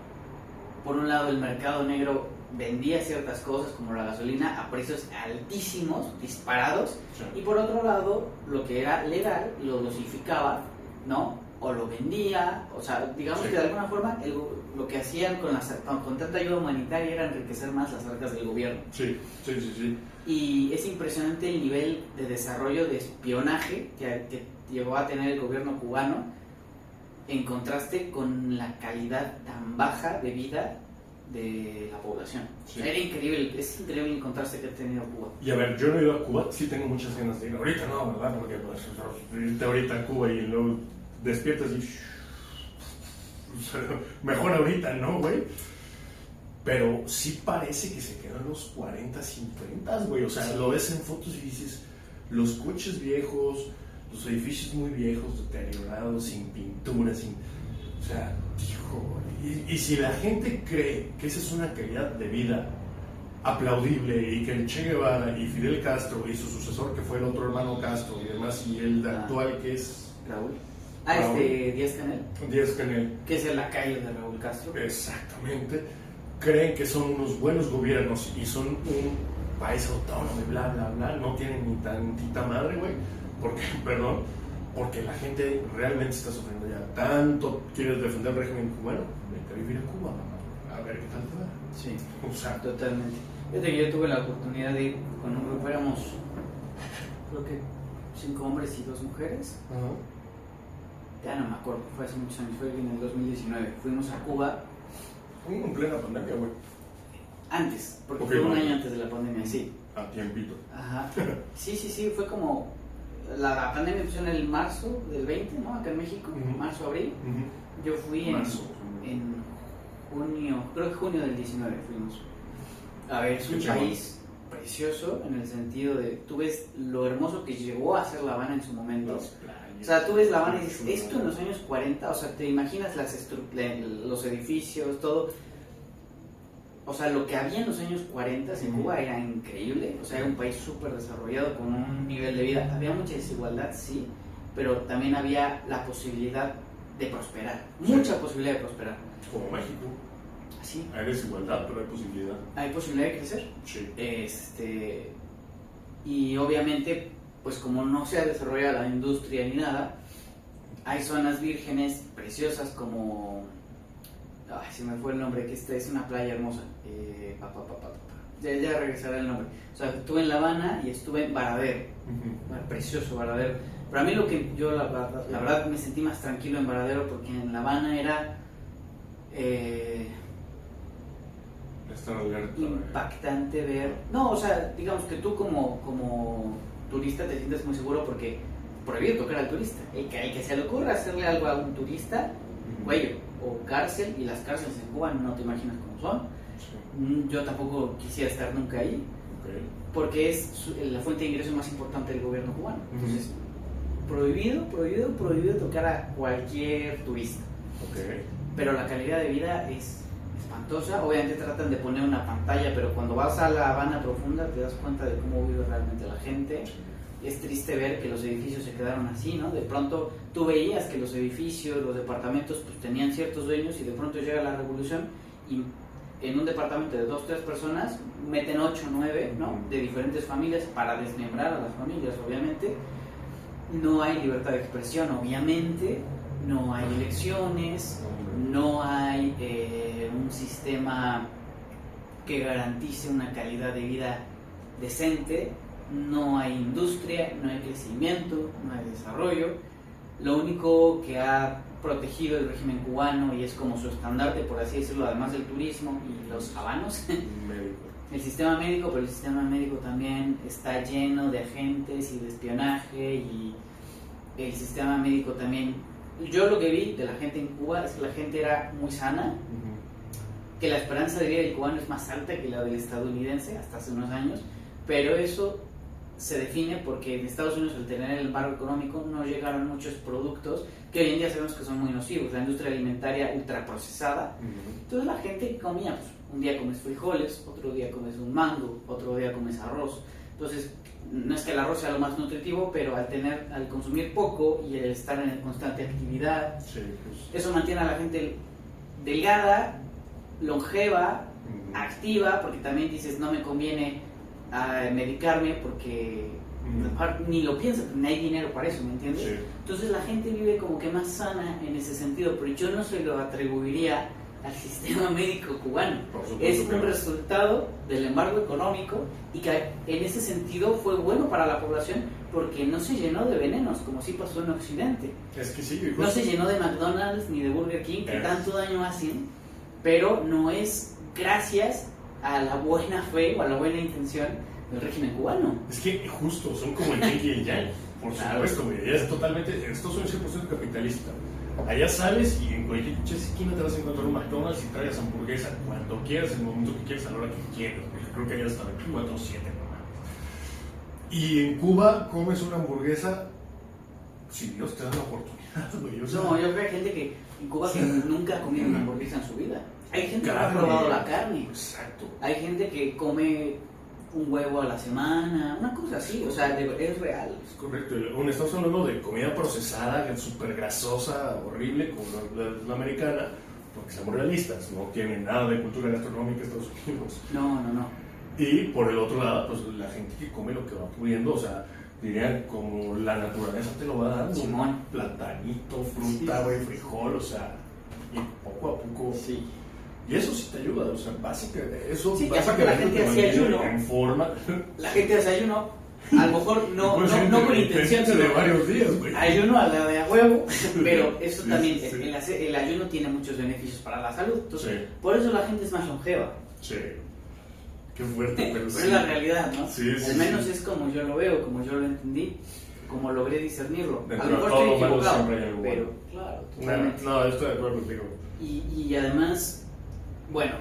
Por un lado, el mercado negro vendía ciertas cosas como la gasolina a precios altísimos, disparados, sí, y por otro lado, lo que era legal lo dosificaba, ¿no? O lo vendía, o sea, digamos sí, que de alguna forma lo que hacían con tanta ayuda humanitaria era enriquecer más las arcas del gobierno. Sí. Y es impresionante el nivel de desarrollo de espionaje que llegó a tener el gobierno cubano, en contraste con la calidad tan baja de vida de la población. Sí. Era increíble, es increíble el contraste que ha tenido Cuba. Y a ver, yo no he ido a Cuba, sí tengo muchas ganas de ir. Ahorita no, ¿verdad? Porque pues, irte ahorita a Cuba y luego despiertas y... mejor ahorita, ¿no, güey? Pero sí parece que se quedan los 40, 50, güey. O sea, lo ves en fotos y dices, los coches viejos, los edificios muy viejos, deteriorados, sin pintura, sin... O sea, hijo, y si la gente cree que esa es una calidad de vida aplaudible y que el Che Guevara y Fidel Castro y su sucesor, que fue el otro hermano Castro y demás, y el actual que es... Raúl. Díaz-Canel. Que es el lacayo de Raúl Castro. Exactamente. Creen que son unos buenos gobiernos y son un país autónomo y bla, bla, bla. No tienen ni tantita madre, güey. Porque, perdón, porque la gente realmente está sufriendo ya. Tanto quieres defender el régimen cubano, vete a vivir a Cuba, a ver qué tal te va. Sí, o sea, totalmente. Desde que yo tuve la oportunidad de ir con un grupo, éramos creo que 5 hombres y 2 mujeres. Ya no me acuerdo, fue hace muchos años, fue en el 2019. Fuimos a Cuba. En plena pandemia, güey. Antes, porque fue un año antes de la pandemia, sí. A tiempito. Ajá. Sí, fue como. La pandemia empezó en el marzo del 20, ¿no? Acá en México, marzo, abril. Yo fui en junio, creo que junio del 19 fuimos. A ver, es un país precioso en el sentido de, tú ves lo hermoso que llegó a ser La Habana en su momento. O sea, tú ves La Habana y dices, esto en los años 40, o sea, te imaginas los edificios, todo. O sea, lo que había en los años 40 en Cuba era increíble. O sea, era un país súper desarrollado con un nivel de vida. Había mucha desigualdad, sí, pero también había la posibilidad de prosperar. Mucha posibilidad de prosperar. Como México. Sí. Hay desigualdad, pero hay posibilidad. Hay posibilidad de crecer. Sí. Y obviamente, pues como no se ha desarrollado la industria ni nada, hay zonas vírgenes preciosas como... Ay, se me fue el nombre, que esta es una playa hermosa. Ya regresará el nombre. O sea, estuve en La Habana y estuve en Varadero. Precioso Varadero. Pero a mí lo que yo, la verdad, me sentí más tranquilo en Varadero porque en La Habana era... impactante ver... No, o sea, digamos que tú como turista te sientes muy seguro porque prohibido tocar al turista. El que se le ocurra hacerle algo a un turista, cuello o cárcel, y las cárceles en Cuba no te imaginas cómo son. Sí. Yo tampoco quisiera estar nunca ahí, porque es la fuente de ingreso más importante del gobierno cubano. Entonces, prohibido tocar a cualquier turista. Pero la calidad de vida es espantosa. Obviamente tratan de poner una pantalla, pero cuando vas a La Habana profunda te das cuenta de cómo vive realmente la gente. Es triste ver que los edificios se quedaron así, ¿no? De pronto tú veías que los edificios, los departamentos, pues tenían ciertos dueños, y de pronto llega la revolución y en un departamento de 2, 3 personas meten 8, 9, ¿no? De diferentes familias para desmembrar a las familias, obviamente. No hay libertad de expresión, obviamente. No hay elecciones, no hay un sistema que garantice una calidad de vida decente. No hay industria, no hay crecimiento, no hay desarrollo. Lo único que ha protegido el régimen cubano, y es como su estandarte, por así decirlo, además del turismo y los habanos, el sistema médico, pero el sistema médico también está lleno de agentes y de espionaje, y el sistema médico también... Yo lo que vi de la gente en Cuba es que la gente era muy sana, que la esperanza de vida del cubano es más alta que la del estadounidense hasta hace unos años, pero eso se define porque en Estados Unidos, al tener el embargo económico, no llegaron muchos productos que hoy en día sabemos que son muy nocivos, la industria alimentaria ultraprocesada. Entonces la gente comía, pues, un día comes frijoles, otro día comes un mango, otro día comes arroz. Entonces, no es que el arroz sea lo más nutritivo, pero al consumir poco y el estar en constante actividad, eso mantiene a la gente delgada, longeva, activa, porque también dices, no me conviene medicarme porque ni lo piensas, ni hay dinero para eso, ¿me entiendes? Sí. Entonces la gente vive como que más sana en ese sentido, pero yo no se lo atribuiría al sistema médico cubano. Es un resultado del embargo económico, y que en ese sentido fue bueno para la población porque no se llenó de venenos como sí pasó en Occidente. Es que sí, no se llenó de McDonald's ni de Burger King, que tanto daño hacen, pero no es gracias a la buena fe o a la buena intención del régimen cubano. Es que justo, son como el yin y el yang, por supuesto, güey. Es totalmente, estos son 100% capitalista. Allá sales y en cualquier esquina te vas a encontrar un McDonald's y traigas hamburguesa cuando quieras, en el momento que quieras, a la hora que quieras. Creo que allá hasta 24/7, no mames. Y en Cuba comes una hamburguesa si Dios te da la oportunidad, güey. O sea, no, yo veo gente que en Cuba que nunca ha comido una hamburguesa en su vida. Hay gente que ha probado la carne. Exacto. Hay gente que come un huevo a la semana, una cosa así, o sea, es real. Es correcto. Estamos hablando de comida procesada, súper grasosa, horrible, como la americana, porque seamos realistas, no tienen nada de cultura gastronómica Estados Unidos. No. Y por el otro lado, pues la gente que come lo que va pudiendo, o sea, dirían, como la naturaleza te lo va dando. Simón. Platanito, fruta, güey, frijol, o sea, y poco a poco. Sí. Y eso sí te ayuda, o sea, básicamente, eso sí, básicamente la gente hacía ayuno. En forma. La gente hace ayuno, a lo mejor no con intención, de varios días, güey. Ayuno a la de a huevo, pero eso sí, también, sí. El ayuno tiene muchos beneficios para la salud. Entonces, sí. Por eso la gente es más longeva. Sí. Qué fuerte, pero sí. Es la realidad, ¿no? Sí, Al menos es como yo lo veo, como yo lo entendí, como logré discernirlo. Dentro a lo mejor de todo estoy equivocado, siempre hay algo bueno. pero claro, totalmente. No, estoy de acuerdo contigo. Y además, bueno,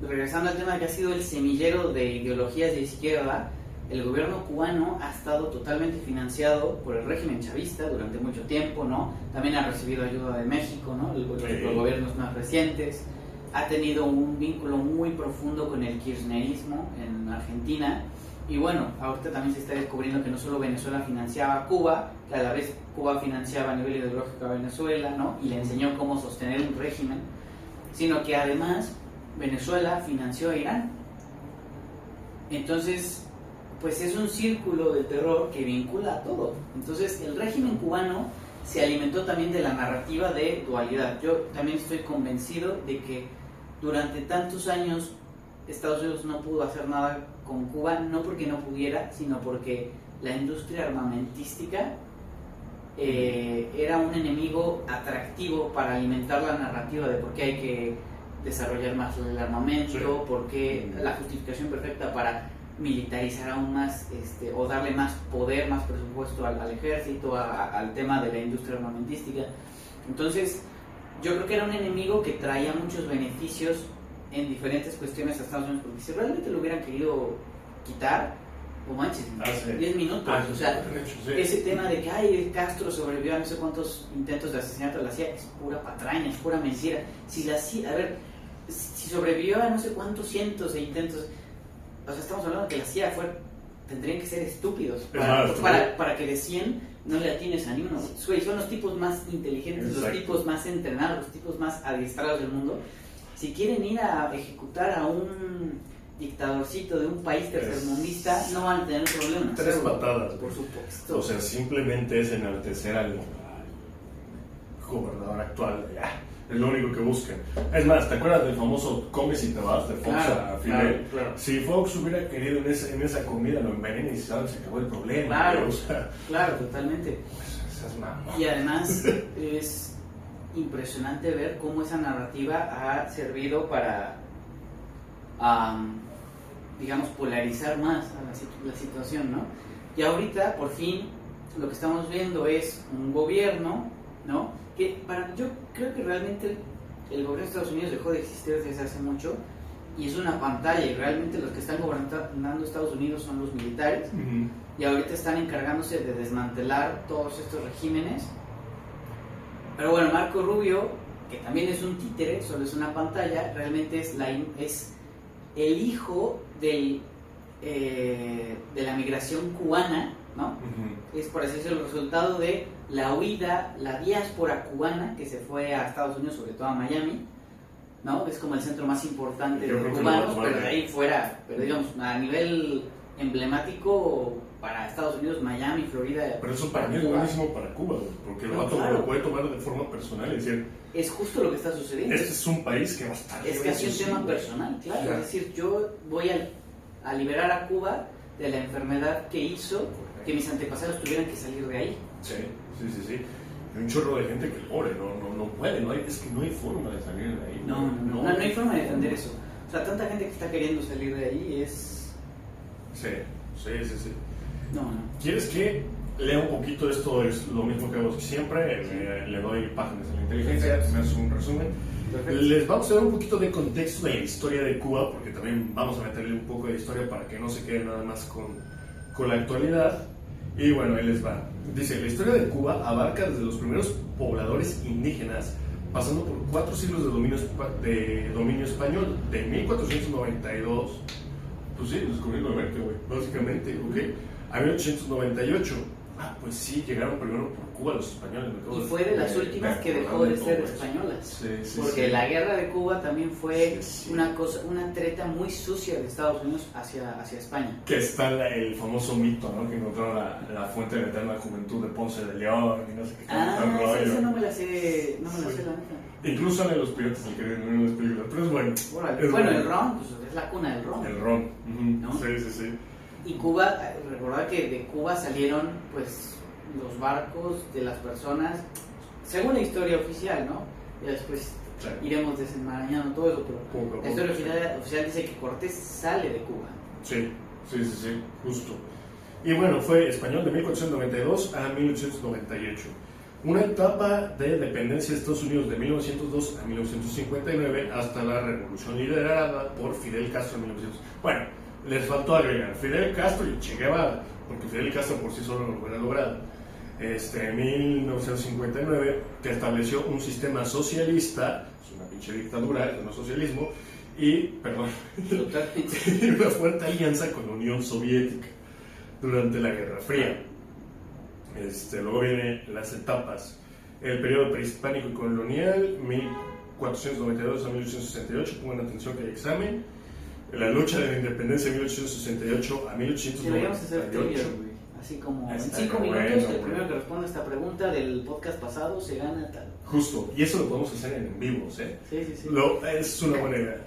regresando al tema que ha sido el semillero de ideologías de izquierda, el gobierno cubano ha estado totalmente financiado por el régimen chavista durante mucho tiempo, ¿no? También ha recibido ayuda de México, ¿no? Los gobiernos más recientes. Ha tenido un vínculo muy profundo con el kirchnerismo en Argentina. Y bueno, ahorita también se está descubriendo que no solo Venezuela financiaba a Cuba, que a la vez Cuba financiaba a nivel ideológico a Venezuela, ¿no? Y le enseñó cómo sostener un régimen, sino que además Venezuela financió a Irán. Entonces, pues es un círculo de terror que vincula a todo. Entonces, el régimen cubano se alimentó también de la narrativa de dualidad. Yo también estoy convencido de que durante tantos años Estados Unidos no pudo hacer nada con Cuba, no porque no pudiera, sino porque la industria armamentística era un enemigo atractivo para alimentar la narrativa de por qué hay que desarrollar más el armamento, sí. Porque la justificación perfecta para militarizar aún más o darle más poder, más presupuesto al ejército, al tema de la industria armamentística. Entonces, yo creo que era un enemigo que traía muchos beneficios en diferentes cuestiones a Estados Unidos, porque si realmente lo hubieran querido quitar, o manches, 10 minutos, o sea, sí. Ese tema de que el Castro sobrevivió a no sé cuántos intentos de asesinato de la CIA, es pura patraña, es pura mentira. Si la CIA, a ver, si sobrevivió a no sé cuántos cientos de intentos, o sea, estamos hablando de que la CIA tendrían que ser estúpidos para que de 100 no le atines a ni uno. Son los tipos más inteligentes, Exacto. Los tipos más entrenados, los tipos más adiestrados del mundo. Si quieren ir a ejecutar a un dictadorcito de un país tercermundista, no van a tener problemas. 3 patadas, por supuesto. O sea, simplemente es enaltecer al gobernador actual. Es lo único que buscan. Es más, ¿te acuerdas del famoso come si te vas de Fox a Fidel? Claro. Si Fox hubiera querido en esa comida lo envenena y se acabó el problema. Claro, o sea, claro, totalmente. Pues, y además es impresionante ver cómo esa narrativa ha servido para, digamos, polarizar más a la situación, ¿no? Y ahorita, por fin, lo que estamos viendo es un gobierno, ¿no? Que yo creo que realmente el gobierno de Estados Unidos dejó de existir desde hace mucho y es una pantalla, y realmente los que están gobernando Estados Unidos son los militares. Uh-huh. Y ahorita están encargándose de desmantelar todos estos regímenes. Pero bueno, Marco Rubio, que también es un títere, solo es una pantalla, realmente es el hijo de la migración cubana, ¿no? Uh-huh. Es, por así decirlo, el resultado de la huida, la diáspora cubana que se fue a Estados Unidos, sobre todo a Miami, ¿no? Es como el centro más importante de cubanos, pero de ahí fuera, pero digamos, a nivel emblemático para Estados Unidos, Miami, Florida. Pero eso para mí es buenísimo para Cuba, porque lo puede tomar de forma personal y decir... Es justo lo que está sucediendo. Este es un país que va a estar... Es casi un tema personal, claro. Es decir, yo voy a liberar a Cuba de la enfermedad que hizo que mis antepasados tuvieran que salir de ahí. Sí. Hay un chorro de gente que pobre, no puede, es que no hay forma de salir de ahí. No hay forma de defender eso. O sea, tanta gente que está queriendo salir de ahí es... Sí. No. ¿Quieres que lea un poquito? Esto es lo mismo que hago siempre, le doy páginas a la inteligencia, me hace un resumen. Perfecto. Les vamos a dar un poquito de contexto de la historia de Cuba, porque también vamos a meterle un poco de historia para que no se quede nada más con la actualidad. Y bueno, ahí les va. Dice, la historia de Cuba abarca desde los primeros pobladores indígenas, pasando por 4 siglos de dominio español, de 1492, pues sí, descubriendo América, güey, básicamente, ¿ok? A 1898, Pues sí, llegaron primero por Cuba los españoles. Y fue de las últimas que dejó de ser españolas. Porque la guerra de Cuba también fue una treta muy sucia de Estados Unidos hacia España. Que está el famoso mito, ¿no? Que encontraron la fuente de la eterna juventud de Ponce de León y no sé qué. Eso no me la sé, la neta. Incluso en Los Piratas del Caribe, no en las películas, pero es bueno. Bueno, el ron, pues es la cuna del ron. El ron, ¿no? Sí. Y Cuba, recordad que de Cuba salieron pues los barcos de las personas, según la historia oficial, ¿no? Y después iremos desenmarañando todo eso, pero la historia oficial dice que Cortés sale de Cuba. Sí, justo. Y bueno, fue español de 1492 a 1898. Una etapa de dependencia de Estados Unidos de 1902 a 1959 hasta la revolución liderada por Fidel Castro en 1900. Bueno, les faltó agregar Fidel Castro y Che Guevara, porque Fidel Castro por sí solo no lo hubiera logrado. En 1959, que estableció un sistema socialista, es una pinche dictadura, es no socialismo, y una fuerte alianza con la Unión Soviética durante la Guerra Fría. Luego vienen las etapas. El periodo prehispánico y colonial, 1492 a 1868, pongan atención que hay examen. La lucha de la independencia, 1868 a 1898. Así como en 5 minutos, el primero que responda a esta pregunta del podcast pasado se gana tal. Justo, y eso lo podemos hacer en vivos, ¿eh? Sí. Es una buena idea.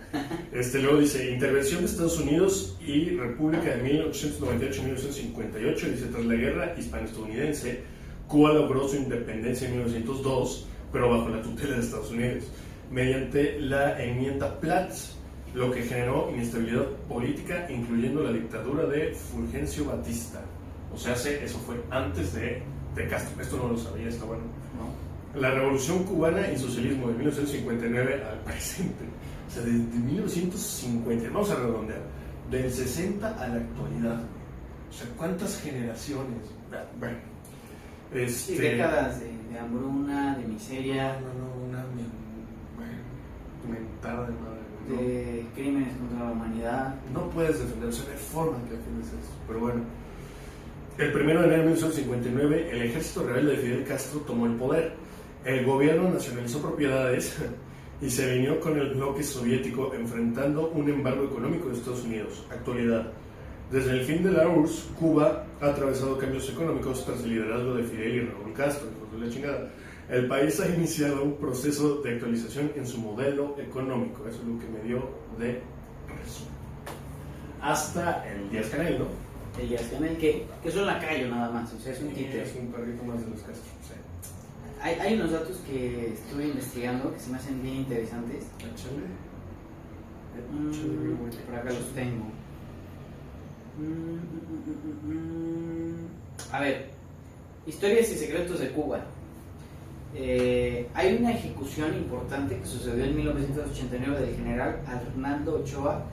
Luego dice, intervención de Estados Unidos y República de 1898-1958, dice, tras la guerra hispano-estadounidense, Cuba logró su independencia en 1902, pero bajo la tutela de Estados Unidos, mediante la enmienda Platt, lo que generó inestabilidad política, incluyendo la dictadura de Fulgencio Batista. O sea, eso fue antes de Castro. Esto no lo sabía, está bueno. No. La Revolución Cubana y Socialismo de 1959 al presente. O sea, desde 1950, vamos a redondear, del 60 a la actualidad. O sea, ¿cuántas generaciones? Bueno. Décadas de hambruna, de miseria. Una mentada de madre. De crímenes contra la humanidad. No puedes defender, o sea, no hay forma que defiendas eso. Pero bueno. El 1 de enero de 1959, el ejército rebelde de Fidel Castro tomó el poder. El gobierno nacionalizó propiedades y se alineó con el bloque soviético, enfrentando un embargo económico de Estados Unidos. Actualidad. Desde el fin de la URSS, Cuba ha atravesado cambios económicos tras el liderazgo de Fidel y Raúl Castro, hijos de la chingada. El país ha iniciado un proceso de actualización en su modelo económico. Eso es lo que me dio de resumen. Hasta el Díaz-Canel, ¿no? El Díaz-Canel, que es un lacayo nada más, o sea, es un títere. Es un perrito más de los Castro, sí. Hay unos datos que estuve investigando que se me hacen bien interesantes. Échale. Por acá los tengo. A ver, historias y secretos de Cuba. Hay una ejecución importante que sucedió en 1989 del general Arnaldo Ochoa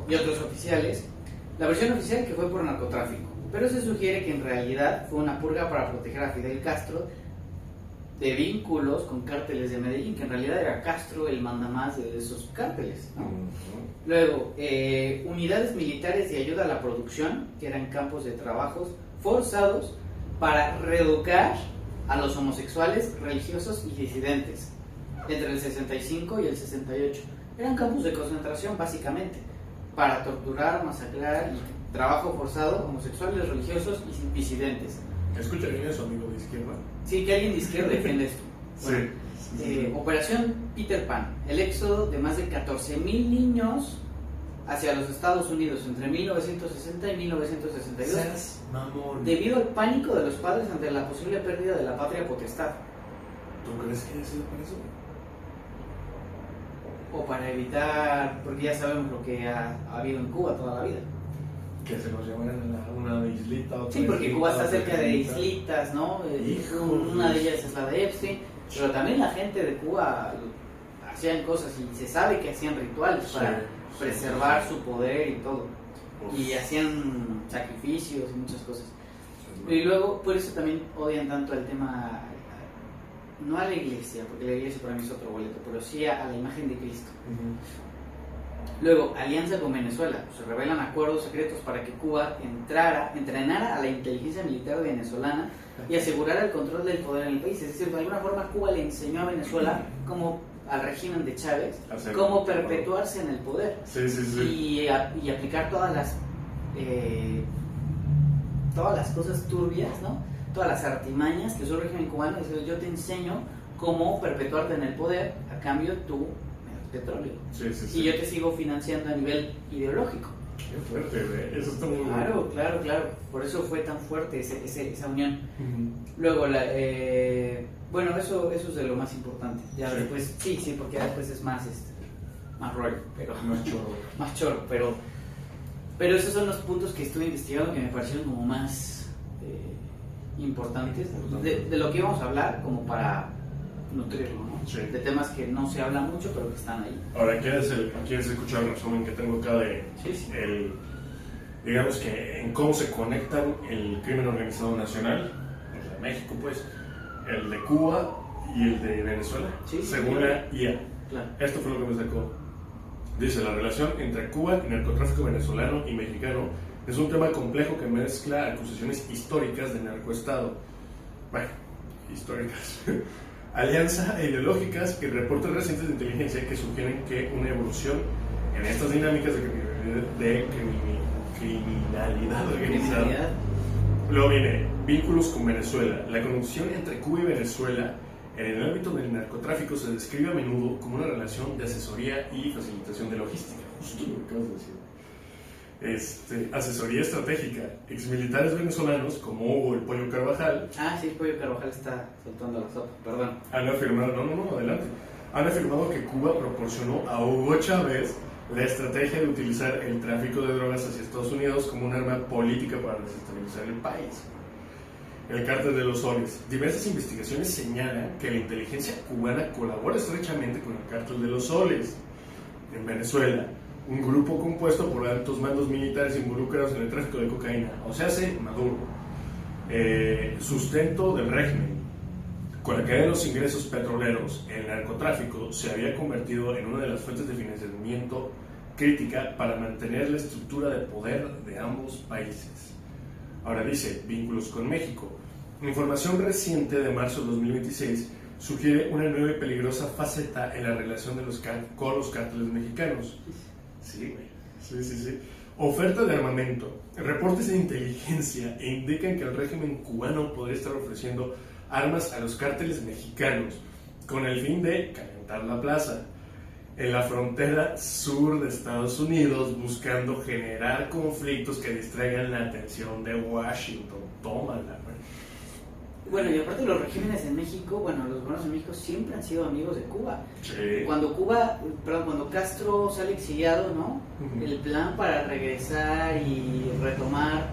y otros oficiales. La versión oficial que fue por narcotráfico, pero se sugiere que en realidad fue una purga para proteger a Fidel Castro de vínculos con cárteles de Medellín, que en realidad era Castro el mandamás de esos cárteles, ¿no? Luego, unidades militares de ayuda a la producción, que eran campos de trabajos forzados para reeducar a los homosexuales, religiosos y disidentes, entre el 65 y el 68. Eran campos de concentración, básicamente, para torturar, masacrar y trabajo forzado, homosexuales, religiosos y disidentes. Escucha bien eso, amigo de izquierda. Sí, que alguien de izquierda defiende esto. Bueno, sí. Operación Peter Pan, el éxodo de más de 14,000 niños hacia los Estados Unidos entre 1960 y 1962, debido al pánico de los padres ante la posible pérdida de la patria potestad. ¿Tú crees que haya sido por eso? O para evitar, porque ya sabemos lo que ha habido en Cuba toda la vida. Que se nos llamaran a una islita. Sí, porque Cuba está cerca de islitas, ¿no? Una de ellas es la de Epstein, pero también la gente de Cuba hacían cosas y se sabe que hacían rituales para preservar su poder y todo. Y hacían sacrificios y muchas cosas. Y luego, por eso también odian tanto el tema, no a la iglesia, porque la iglesia para mí es otro boleto, pero sí a la imagen de Cristo. Luego, alianza con Venezuela. Se revelan acuerdos secretos para que Cuba entrenara a la inteligencia militar venezolana y asegurara el control del poder en el país. Es decir, de alguna forma Cuba le enseñó a Venezuela al régimen de Chávez cómo perpetuarse en el poder. Y aplicar todas las cosas turbias, ¿no? Todas las artimañas que es el régimen cubano. Es decir, yo te enseño cómo perpetuarte en el poder, a cambio tú petróleo. Y yo te sigo financiando a nivel ideológico. Qué fuerte, ¿ve? Eso está muy bueno. Claro. Por eso fue tan fuerte esa unión. Luego, bueno, eso es de lo más importante. Ya después, sí, porque ya después es más rollo, pero más chorro, pero esos son los puntos que estuve investigando que me parecieron como más importantes de lo que íbamos a hablar, como para nutrirlo, ¿no? De temas que no se habla mucho, pero que están ahí. Ahora, ¿quieres escuchar el resumen que tengo acá de digamos que en cómo se conectan el crimen organizado nacional, o sea, México, pues, el de Cuba y el de Venezuela, según la IA? Claro. Esto fue lo que me sacó. Dice, la relación entre Cuba y narcotráfico venezolano y mexicano es un tema complejo que mezcla acusaciones históricas de narcoestado. Bueno, históricas. Alianza e ideológicas y reportes recientes de inteligencia que sugieren que una evolución en estas dinámicas de criminalidad organizada. Luego viene vínculos con Venezuela. La conexión entre Cuba y Venezuela en el ámbito del narcotráfico se describe a menudo como una relación de asesoría y facilitación de logística. Justo lo que acabas de decir. Asesoría estratégica. Exmilitares venezolanos como Hugo el Pollo Carvajal. Sí, el Pollo Carvajal está soltando la sopa, perdón. Han afirmado, adelante. Han afirmado que Cuba proporcionó a Hugo Chávez la estrategia de utilizar el tráfico de drogas hacia Estados Unidos como un arma política para desestabilizar el país. El cártel de los Soles. Diversas investigaciones señalan que la inteligencia cubana colabora estrechamente con el cártel de los Soles. En Venezuela, un grupo compuesto por altos mandos militares involucrados en el tráfico de cocaína, o sea, Maduro, sustento del régimen. Con la caída de los ingresos petroleros, el narcotráfico se había convertido en una de las fuentes de financiamiento crítica para mantener la estructura de poder de ambos países. Ahora dice, vínculos con México. Información reciente de marzo de 2026 sugiere una nueva y peligrosa faceta en la relación de con los cárteles mexicanos. Sí. Oferta de armamento. Reportes de inteligencia indican que el régimen cubano podría estar ofreciendo armas a los cárteles mexicanos con el fin de calentar la plaza en la frontera sur de Estados Unidos, buscando generar conflictos que distraigan la atención de Washington. Tómala. Bueno, y aparte los regímenes en México, los gobiernos en México siempre han sido amigos de Cuba. Cuando Castro sale exiliado, ¿no? El plan para regresar y retomar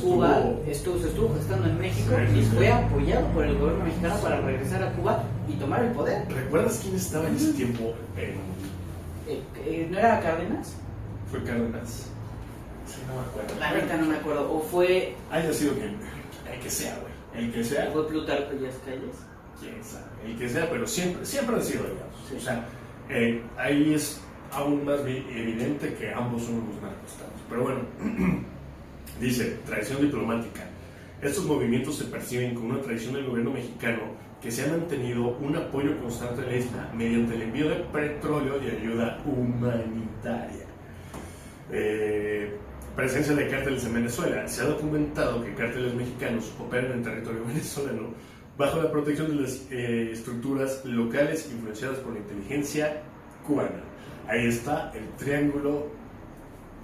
Cuba se estuvo gestando en México y fue apoyado por el gobierno mexicano para regresar a Cuba y tomar el poder. ¿Recuerdas quién estaba en ese tiempo? ¿No era Cárdenas? Fue Cárdenas. Sí, no me acuerdo. La neta no me acuerdo. O fue... Haya sido el que sea, güey. El que sea. ¿Fue Plutarco Elías Calles? Quién sabe. El que sea, pero siempre han sido aliados. Sí. O sea, ahí es aún más evidente que ambos son unos narcoestados. Pero bueno, dice, traición diplomática. Estos movimientos se perciben como una traición del gobierno mexicano que se ha mantenido un apoyo constante a la isla mediante el envío de petróleo y ayuda humanitaria. Presencia de cárteles en Venezuela. Se ha documentado que cárteles mexicanos operan en territorio venezolano bajo la protección de las estructuras locales influenciadas por la inteligencia cubana. Ahí está el triángulo.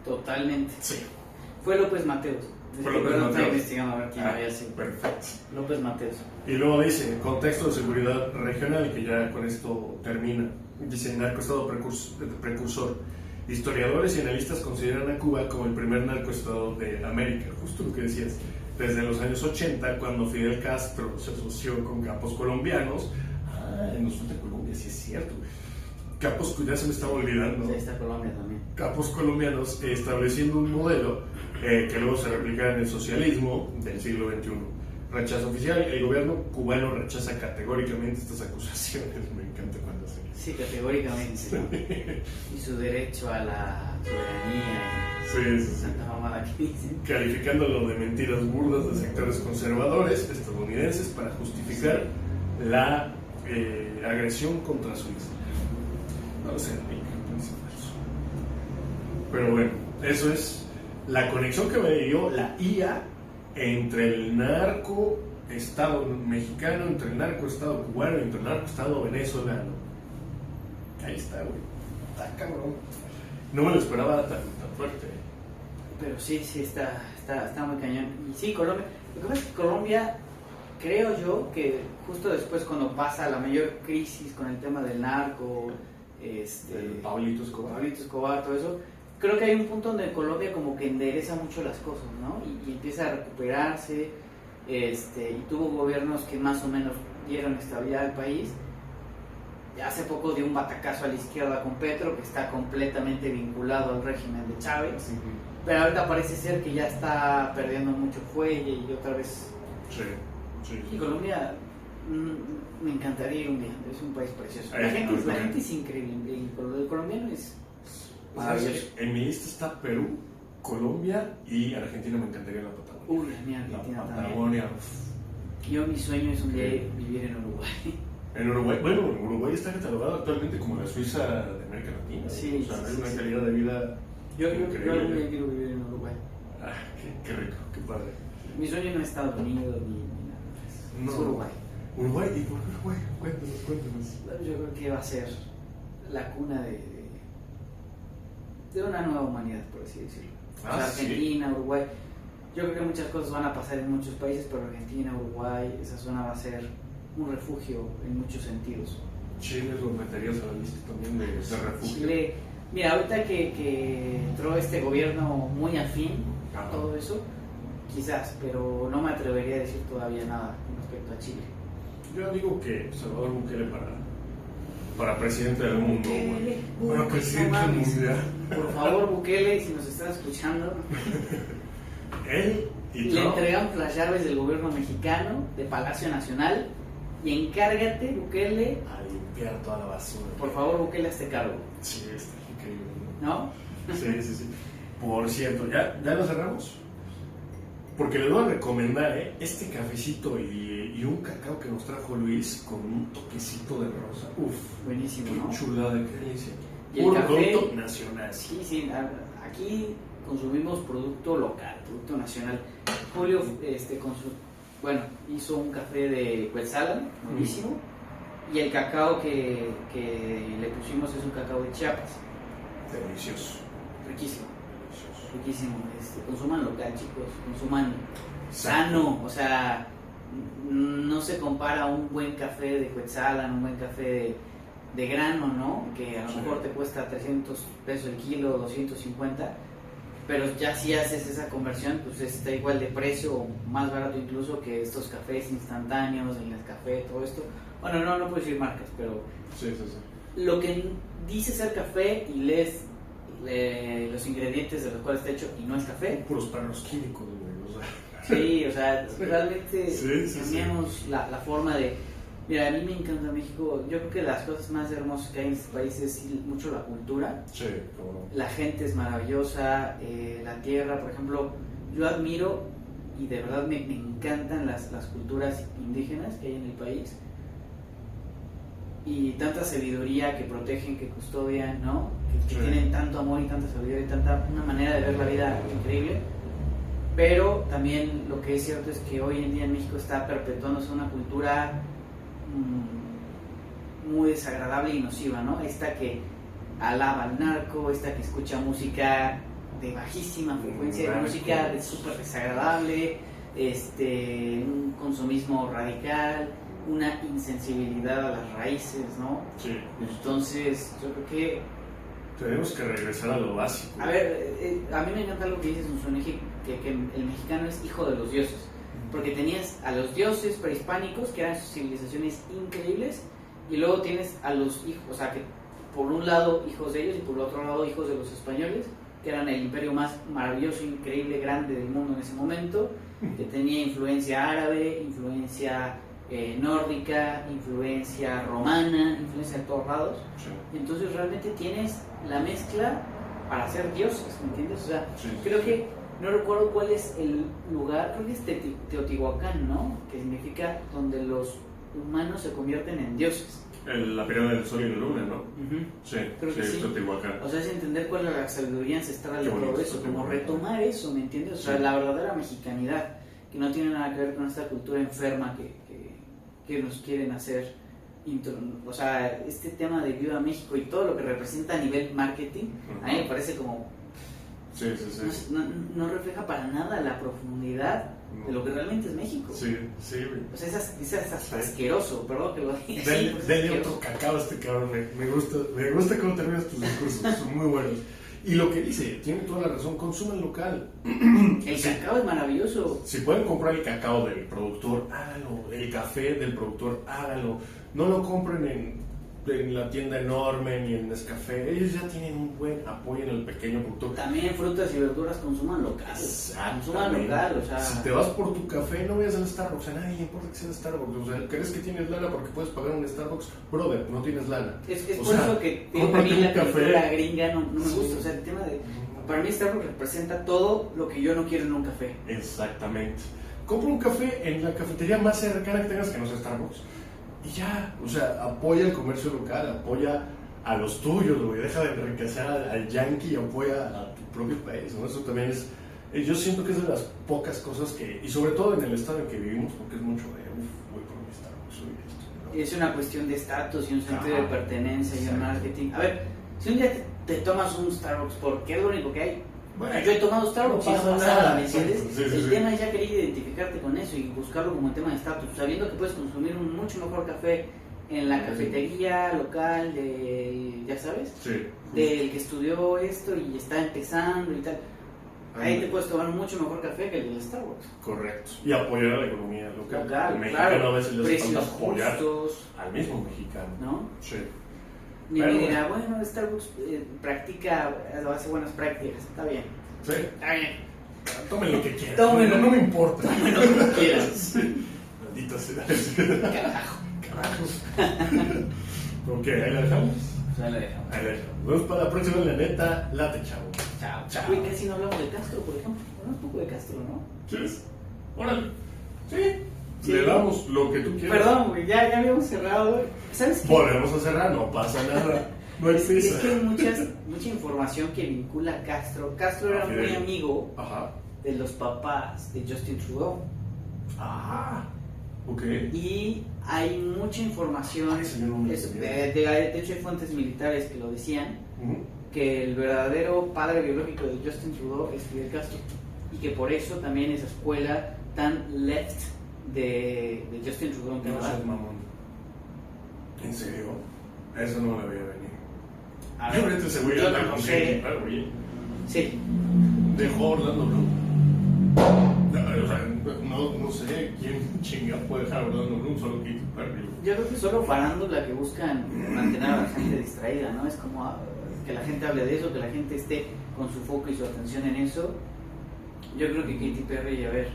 Totalmente. Sí. Fue López Mateos. Estoy investigando a ver quién había sido. Perfecto. López Mateos. Y luego dice, contexto de seguridad regional, que ya con esto termina. Dice, narcoestado precursor. Historiadores y analistas consideran a Cuba como el primer narcoestado de América, justo lo que decías, desde los años 80, cuando Fidel Castro se asoció con capos colombianos. Nos falta Colombia, sí es cierto. Capos, ya se me estaba olvidando. Sí, está Colombia también. Capos colombianos estableciendo un modelo que luego se replica en el socialismo del siglo XXI. rechazo oficial. El gobierno cubano rechaza categóricamente estas acusaciones. Me encanta cuando hacen eso. Sí, categóricamente, ¿no? Y su derecho a la soberanía y tanta mamada que dicen. Calificándolo de mentiras burdas de sectores conservadores estadounidenses para justificar la agresión contra su isla. No lo sé, es falso. Pero bueno, eso es la conexión que me dio la IA entre el narco estado mexicano, entre el narco estado cubano, entre el narco estado venezolano. Ahí está, güey. Está cabrón. No me lo esperaba tan fuerte. Pero sí, está muy cañón. Y sí, Colombia. Lo que pasa es que Colombia, creo yo, que justo después cuando pasa la mayor crisis con el tema del narco, Pablito Escobar, todo eso, creo que hay un punto donde Colombia como que endereza mucho las cosas, ¿no? Y empieza a recuperarse, y tuvo gobiernos que más o menos dieron estabilidad al país. Hace poco dio un batacazo a la izquierda con Petro, que está completamente vinculado al régimen de Chávez, pero ahorita parece ser que ya está perdiendo mucho fuelle y otra vez... Sí. Y Colombia, me encantaría ir un día, es un país precioso. La gente es increíble, el colombiano es maravilloso. En mi lista está Perú, Colombia y Argentina. Me encantaría la Patagonia. Uy, a mí Argentina la Patagonia. Yo, mi sueño es un día vivir en Uruguay. En Uruguay, bueno, Uruguay está catalogado actualmente como la Suiza de América Latina. Sí, o sea, hay una calidad de vida yo algún día quiero vivir en Uruguay. Ah, qué rico, qué padre. Mi sueño no es Estados Unidos ni nada, es Uruguay. Uruguay, ¿y por qué Uruguay? Cuéntanos. Yo creo que va a ser la cuna de una nueva humanidad, por así decirlo. O sea, Argentina, ¿sí? Uruguay. Yo creo que muchas cosas van a pasar en muchos países, pero Argentina, Uruguay, esa zona va a ser un refugio en muchos sentidos. Chile lo meterías a la lista también de refugio. Chile, mira, ahorita que entró este gobierno muy afín a todo eso, quizás, pero no me atrevería a decir todavía nada con respecto a Chile. Yo digo que Salvador Bukele para presidente del mundo. Para presidente del mundial. Por favor, Bukele, si nos estás escuchando, él y le entregamos las llaves del gobierno mexicano, de Palacio Nacional, y encárgate, Bukele, a limpiar toda la basura. Por favor, Bukele, hazte cargo. Sí, está increíble. ¿No? Sí. Por cierto, ¿ya lo cerramos? Porque les voy a recomendar este cafecito y un cacao que nos trajo Luis con un toquecito de rosa. Uf, buenísimo, qué ¿no? chulada, qué delicia. Y el café, producto nacional. Sí, aquí consumimos producto local, producto nacional. Julio hizo un café de Quetzalan, buenísimo, y el cacao que le pusimos es un cacao de Chiapas. Delicioso. Riquísimo. Consuman local, chicos, consuman sano, o sea, no se compara un buen café de Quetzalan, un buen café de grano, ¿no? Que a lo mejor te cuesta 300 pesos el kilo, 250, pero ya si haces esa conversión, pues está igual de precio o más barato incluso que estos cafés instantáneos, el Nescafé, todo esto. Bueno, no puedo decir marcas, pero sí. Lo que dice ser café y lees los ingredientes de los cuales está hecho y no es café. Puros perros químicos, güey. Sí, o sea, realmente cambiamos la forma de... Mira, a mí me encanta México. Yo creo que las cosas más hermosas que hay en este país es mucho la cultura. Sí, cómo no. La gente es maravillosa, la tierra, por ejemplo, yo admiro y de verdad me encantan las culturas indígenas que hay en el país. Y tanta sabiduría que protegen, que custodian, ¿no? Que tienen tanto amor y tanta sabiduría y una manera de ver la vida increíble. Pero también lo que es cierto es que hoy en día en México está perpetuándose una cultura muy desagradable y nociva, ¿no? Esta que alaba al narco, esta que escucha música de bajísima frecuencia, de música súper desagradable, un consumismo radical, una insensibilidad a las raíces, ¿no? Sí. Entonces, yo creo que tenemos que regresar a lo básico. A ver, a mí me encanta lo que dices, Unzuneji, que el mexicano es hijo de los dioses, porque tenías a los dioses prehispánicos, que eran civilizaciones increíbles, y luego tienes a los hijos, o sea, que por un lado hijos de ellos y por el otro lado hijos de los españoles, que eran el imperio más maravilloso, increíble, grande del mundo en ese momento, que tenía influencia árabe, influencia nórdica, influencia romana, influencia de todos lados. Sí. Entonces realmente tienes la mezcla para ser dioses, ¿me entiendes? O sea, sí, creo que, no recuerdo cuál es el lugar, creo que es Teotihuacán, ¿no? Que significa donde los humanos se convierten en dioses. La pirámide del Sol y la Luna, ¿no? Sí, creo que sí. Teotihuacán. O sea, es entender cuál es la sabiduría ancestral de todo eso, como retomar eso, ¿me entiendes? O sea, la verdadera mexicanidad, que no tiene nada que ver con esta cultura enferma que nos quieren hacer. O sea, este tema de Viva México y todo lo que representa a nivel marketing, a mí me parece como... Sí. No refleja para nada la profundidad de lo que realmente es México. Sí. O sea, es hasta asqueroso, perdón que lo diga. Dale otro cacao a este cabrón, me gusta cómo terminas tus discursos, son muy buenos. Y lo que dice, tiene toda la razón, consuman local. El cacao es maravilloso. Si pueden comprar el cacao del productor, háganlo. El café del productor, háganlo. No lo compren en la tienda enorme ni en Nescafé. Ellos ya tienen un buen apoyo en el pequeño productor. También frutas y verduras consuman local. Consuman local, o sea... Si te vas por tu café, no vayas al Starbucks. A nadie le importa que sea el Starbucks. O sea, ¿crees que tienes lana porque puedes pagar un Starbucks? Brother, no tienes lana. Es por eso que a mí la cultura gringa no me gusta. O sea, el tema de... Para mí Starbucks representa todo lo que yo no quiero en un café. Exactamente. Compra un café en la cafetería más cercana que tengas que no sea Starbucks. Y ya, o sea, apoya el comercio local, apoya a los tuyos, güey, deja de enriquecer al yankee y apoya a tu propio país, ¿no? Eso también es, yo siento que es de las pocas cosas que, y sobre todo en el estado en que vivimos, porque es mucho de, voy por mi estado, soy esto, ¿no? Es una cuestión de estatus y un sentido de pertenencia y un marketing. A ver, si un día te tomas un Starbucks, porque es lo único que hay. Bueno, yo he tomado Starbucks y no pasa nada, ¿me entiendes? El tema es ya querer identificarte con eso y buscarlo como tema de estatus, sabiendo que puedes consumir un mucho mejor café en la cafetería local ya sabes, del que estudió esto y está empezando y tal. Ahí te puedes tomar un mucho mejor café que el del Starbucks. Correcto. Y apoyar a la economía local. El mexicano a veces les falta apoyar al mismo mexicano, ¿no? Sí. Ni me dirá, bueno, Starbucks hace buenas prácticas, está bien. Sí. Está bien. Tomen lo que quieran. Tómenlo. No me importa. Tomen lo que quieran. Maldita sea. Carajo. ¿Con qué? ¿Ahí la dejamos? Ahí la dejamos. Nos vemos para la próxima en la neta. Late, chavo. Chao. Uy, casi no hablamos de Castro, por ejemplo. Hablamos un poco de Castro, ¿no? Sí. Órale. Sí. Le damos lo que tú quieras. Perdón, güey, ya habíamos cerrado, güey. ¿Sabes qué? Volvemos a cerrar, no pasa nada. No existe. Es que hay mucha información que vincula a Castro. Castro era muy amigo de los papás de Justin Trudeau. Ok. Y hay mucha información, de hecho hay fuentes militares que lo decían, que el verdadero padre biológico de Justin Trudeau es Fidel Castro. Y que por eso también esa escuela tan left de Justin Trudeau en Canadá. ¿En serio? Eso no lo veía venir. Yo ahorita ese güey anda con Katy Perry. Sí. Dejó a Orlando Bloom. No sé quién chinga puede dejar a Orlando Bloom, solo Katy Perry. Yo creo que solo farándula que buscan mantener a la gente distraída, ¿no? Es como que la gente hable de eso, que la gente esté con su foco y su atención en eso. Yo creo que Katy Perry, a ver.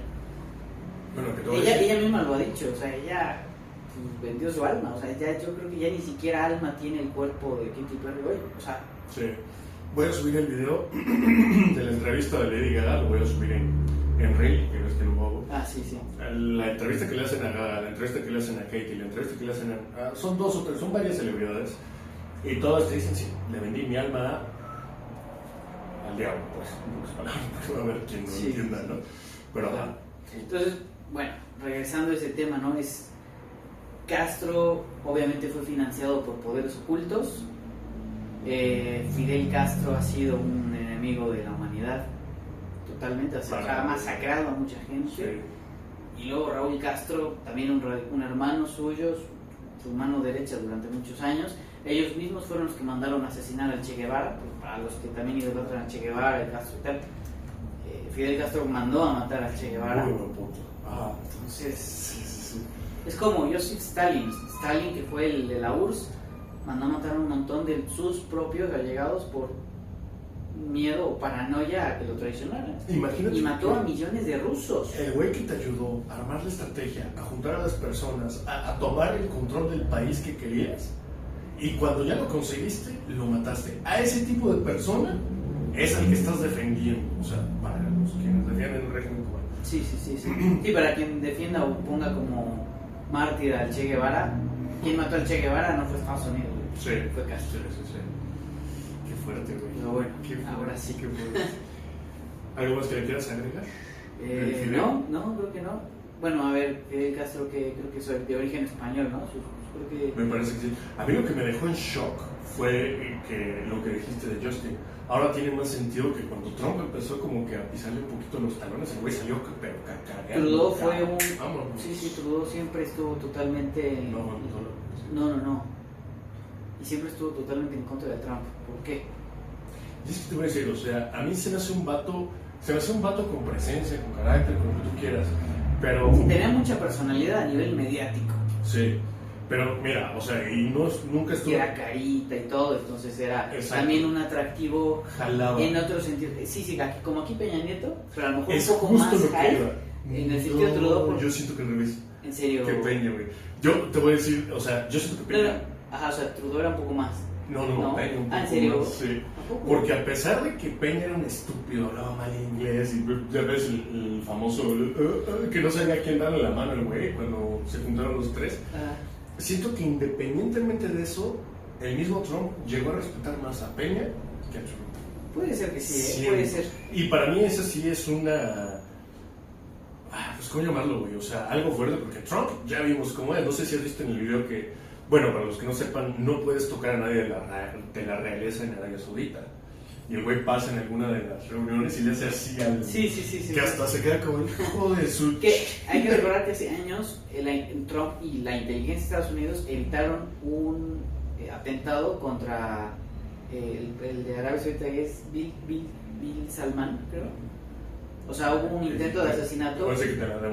Bueno, ella misma lo ha dicho, o sea, ella vendió su alma, o sea, yo creo que ya ni siquiera alma tiene el cuerpo de Katy Perry hoy, o sea. Sí. Voy a subir el video de la entrevista de Lady Gaga, lo voy a subir en Reel, que ves que lo hago. Sí. La entrevista que le hacen a Gaga, la entrevista que le hacen a Katy, la entrevista que le hacen a... son dos o tres, son varias celebridades, y todas te dicen, sí, le vendí mi alma al diablo, pues, en pocas palabras, porque va a haber quien no entienda, ¿no? Pero entonces, bueno, regresando a ese tema, ¿no? Castro obviamente fue financiado por poderes ocultos. Fidel Castro ha sido un enemigo de la humanidad totalmente, ha masacrado a mucha gente. Sí. Y luego Raúl Castro, también un hermano suyo, su mano derecha durante muchos años. Ellos mismos fueron los que mandaron a asesinar al Che Guevara, pues, para los que también idolatran a Che Guevara, el Castro y tal. Fidel Castro mandó a matar al Che Guevara. Entonces, sí. Es como Joseph Stalin, que fue el de la URSS, mandó a matar a un montón de sus propios allegados por miedo o paranoia a que lo traicionaran. Imagínate. Y mató a millones de rusos. El güey que te ayudó a armar la estrategia, a juntar a las personas, a tomar el control del país que querías, y cuando ya lo conseguiste, lo mataste. A ese tipo de persona es al que estás defendiendo. O sea, para los quienes defienden el régimen cubano. Sí. Sí, para quien defienda o ponga como mártir al Che Guevara, quien mató al Che Guevara no fue Estados Unidos. Sí. Fue Castro. Sí. Qué fuerte, güey. Pero bueno, Qué fuerte, ahora sí. Qué fuerte. ¿Algo más que le quieras agregar? No, creo que no. Bueno, a ver, Castro, que creo que soy de origen español, ¿no? Creo que... Me parece que sí. A mí lo que me dejó en shock fue que lo que dijiste de Justin. Ahora tiene más sentido que cuando Trump empezó como que a pisarle un poquito los talones, el güey salió pero cacareando. Trudeau fue un... Vámonos. Sí, Trudeau siempre estuvo totalmente... No. Y siempre estuvo totalmente en contra de Trump. ¿Por qué? Y es que te voy a decir, o sea, a mí se me hace un vato con presencia, con carácter, con lo que tú quieras, pero... Tenía mucha personalidad a nivel mediático. Sí, pero mira, o sea, y nunca estuvo... Y era carita y todo, entonces era Exacto. también un atractivo. Jalaba. En otro sentido. Sí, aquí, como aquí Peña Nieto, pero a lo mejor Es un poco justo más lo que high. iba. En el sentido de Trudeau. Yo siento que al revés. En serio. Que Peña, güey. Yo te voy a decir, o sea, yo siento que Peña... Ajá, o sea, Trudeau era un poco más. No, Peña un poco ¿en serio? más, sí. Porque a pesar de que Peña era un estúpido, hablaba mal inglés y ya ves el famoso que no sabía a quién darle la mano al güey cuando se juntaron los tres, siento que independientemente de eso, el mismo Trump llegó a respetar más a Peña que a Trump. Puede ser que sí, Siempre. puede ser. Y para mí esa sí es una... pues cómo llamarlo, güey, o sea, algo fuerte, porque Trump ya vimos cómo es. No sé si has visto en el video que... Bueno, para los que no sepan, no puedes tocar a nadie de la realeza en Arabia Saudita. Y el güey pasa en alguna de las reuniones y le hace así al... Sí. Que hasta se queda como el hijo de su... Que hay que recordar que hace años Trump y la inteligencia de Estados Unidos evitaron un atentado contra el de Arabia Saudita, que es Bill Salman, creo. O sea, hubo un intento de asesinato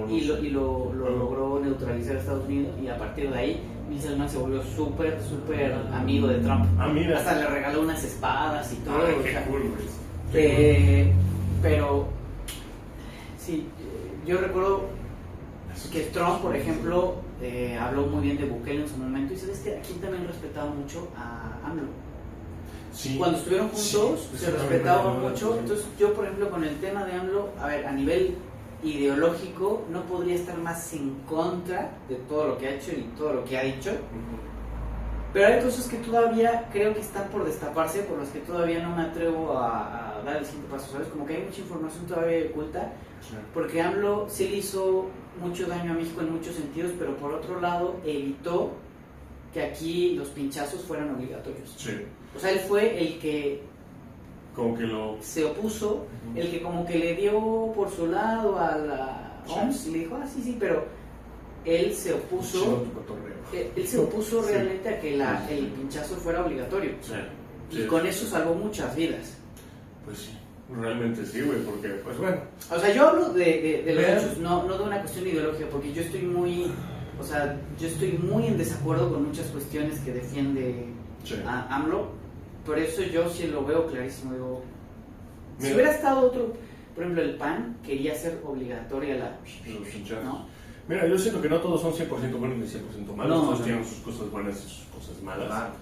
y lo logró neutralizar a Estados Unidos, y a partir de ahí Bill Salman se volvió súper amigo de Trump. Mira. Hasta le regaló unas espadas y todo. Qué cool, güey. Pero sí, yo recuerdo que Trump, por ejemplo, habló muy bien de Bukele en su momento, y sabes que aquí también respetaba mucho a AMLO. Sí. Cuando estuvieron juntos se respetaban mucho. Entonces yo, por ejemplo, con el tema de AMLO, a nivel ideológico no podría estar más en contra de todo lo que ha hecho y todo lo que ha dicho, pero hay cosas que todavía creo que están por destaparse, por las que todavía no me atrevo a dar el siguiente paso, ¿sabes? Como que hay mucha información todavía oculta, porque AMLO sí le hizo mucho daño a México en muchos sentidos, pero por otro lado evitó que aquí los pinchazos fueran obligatorios. Sí. O sea, él fue el que como que se opuso, el que como que le dio por su lado a la OMS, y le dijo, sí, pero él se opuso, realmente a que el pinchazo fuera obligatorio. Sí. Y con eso salvó muchas vidas. Pues sí, realmente sí, güey, porque, pues bueno. O sea, yo hablo de los hechos, no de una cuestión ideológica, porque yo estoy muy en desacuerdo con muchas cuestiones que defiende a AMLO. Por eso yo sí lo veo clarísimo. Digo, si hubiera estado otro, por ejemplo, el PAN quería hacer obligatoria la... ¿no? Mira, yo siento que no todos son 100% buenos ni 100% malos, todos tienen sus cosas buenas y sus cosas malas.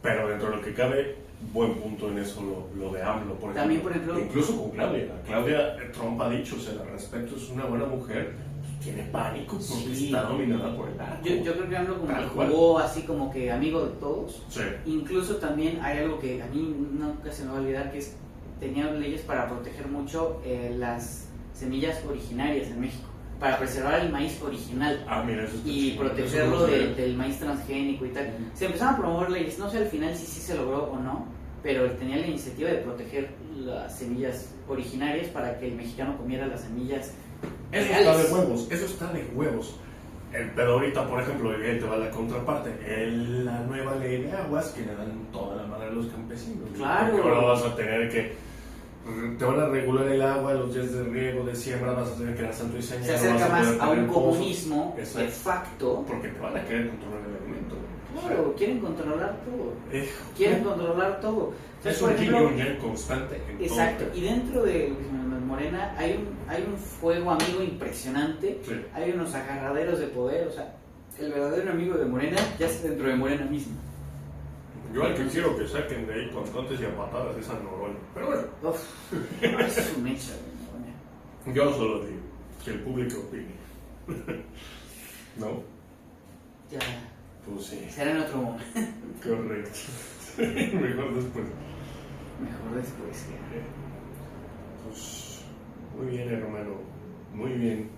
Pero dentro de lo que cabe, buen punto en eso lo de AMLO, por ejemplo. También, por ejemplo, incluso con Claudia Trump ha dicho, se la respeto, es una buena mujer, tiene pánico porque está dominada por el narco. Yo creo que AMLO como que jugó así como que amigo de todos. Sí. Incluso también hay algo que a mí nunca se me va a olvidar, que es tenía leyes para proteger mucho las semillas originarias en México, para preservar el maíz original y protegerlo del maíz transgénico y tal. Se empezaron a promover leyes, no sé al final si sí se logró o no, pero él tenía la iniciativa de proteger las semillas originarias para que el mexicano comiera las semillas Eso reales. Está de huevos. El pedo ahorita, por ejemplo, te va la contraparte, la nueva ley de aguas que le dan toda la madre a los campesinos. Claro. Porque ahora vas a tener que te van a regular el agua, los días de riego, de siembra, vas a tener que dar santo y seña. Se acerca más a un comunismo pozos. de facto. Porque te van a querer controlar el alimento. Claro, o sea, quieren controlar todo. Quieren controlar todo. Es por ejemplo, un yin constante. Exacto, y dentro de Morena hay un fuego amigo impresionante, sí. Hay unos agarraderos de poder, o sea, el verdadero amigo de Morena ya está dentro de Morena mismo. Yo al que quiero que saquen de ahí con tontes y a patadas es a Noroña. Pero bueno. Es un hecho, Noroña. Yo solo digo que el público opine. ¿No? Ya. Pues sí. Será en otro momento. Correcto. Mejor después. Mejor después, sí. Pues muy bien, hermano. Muy bien.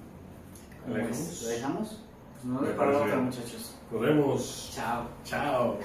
¿Lo dejamos? Pues nos vemos para la otra, muchachos. Nos vemos. Chao. Chao.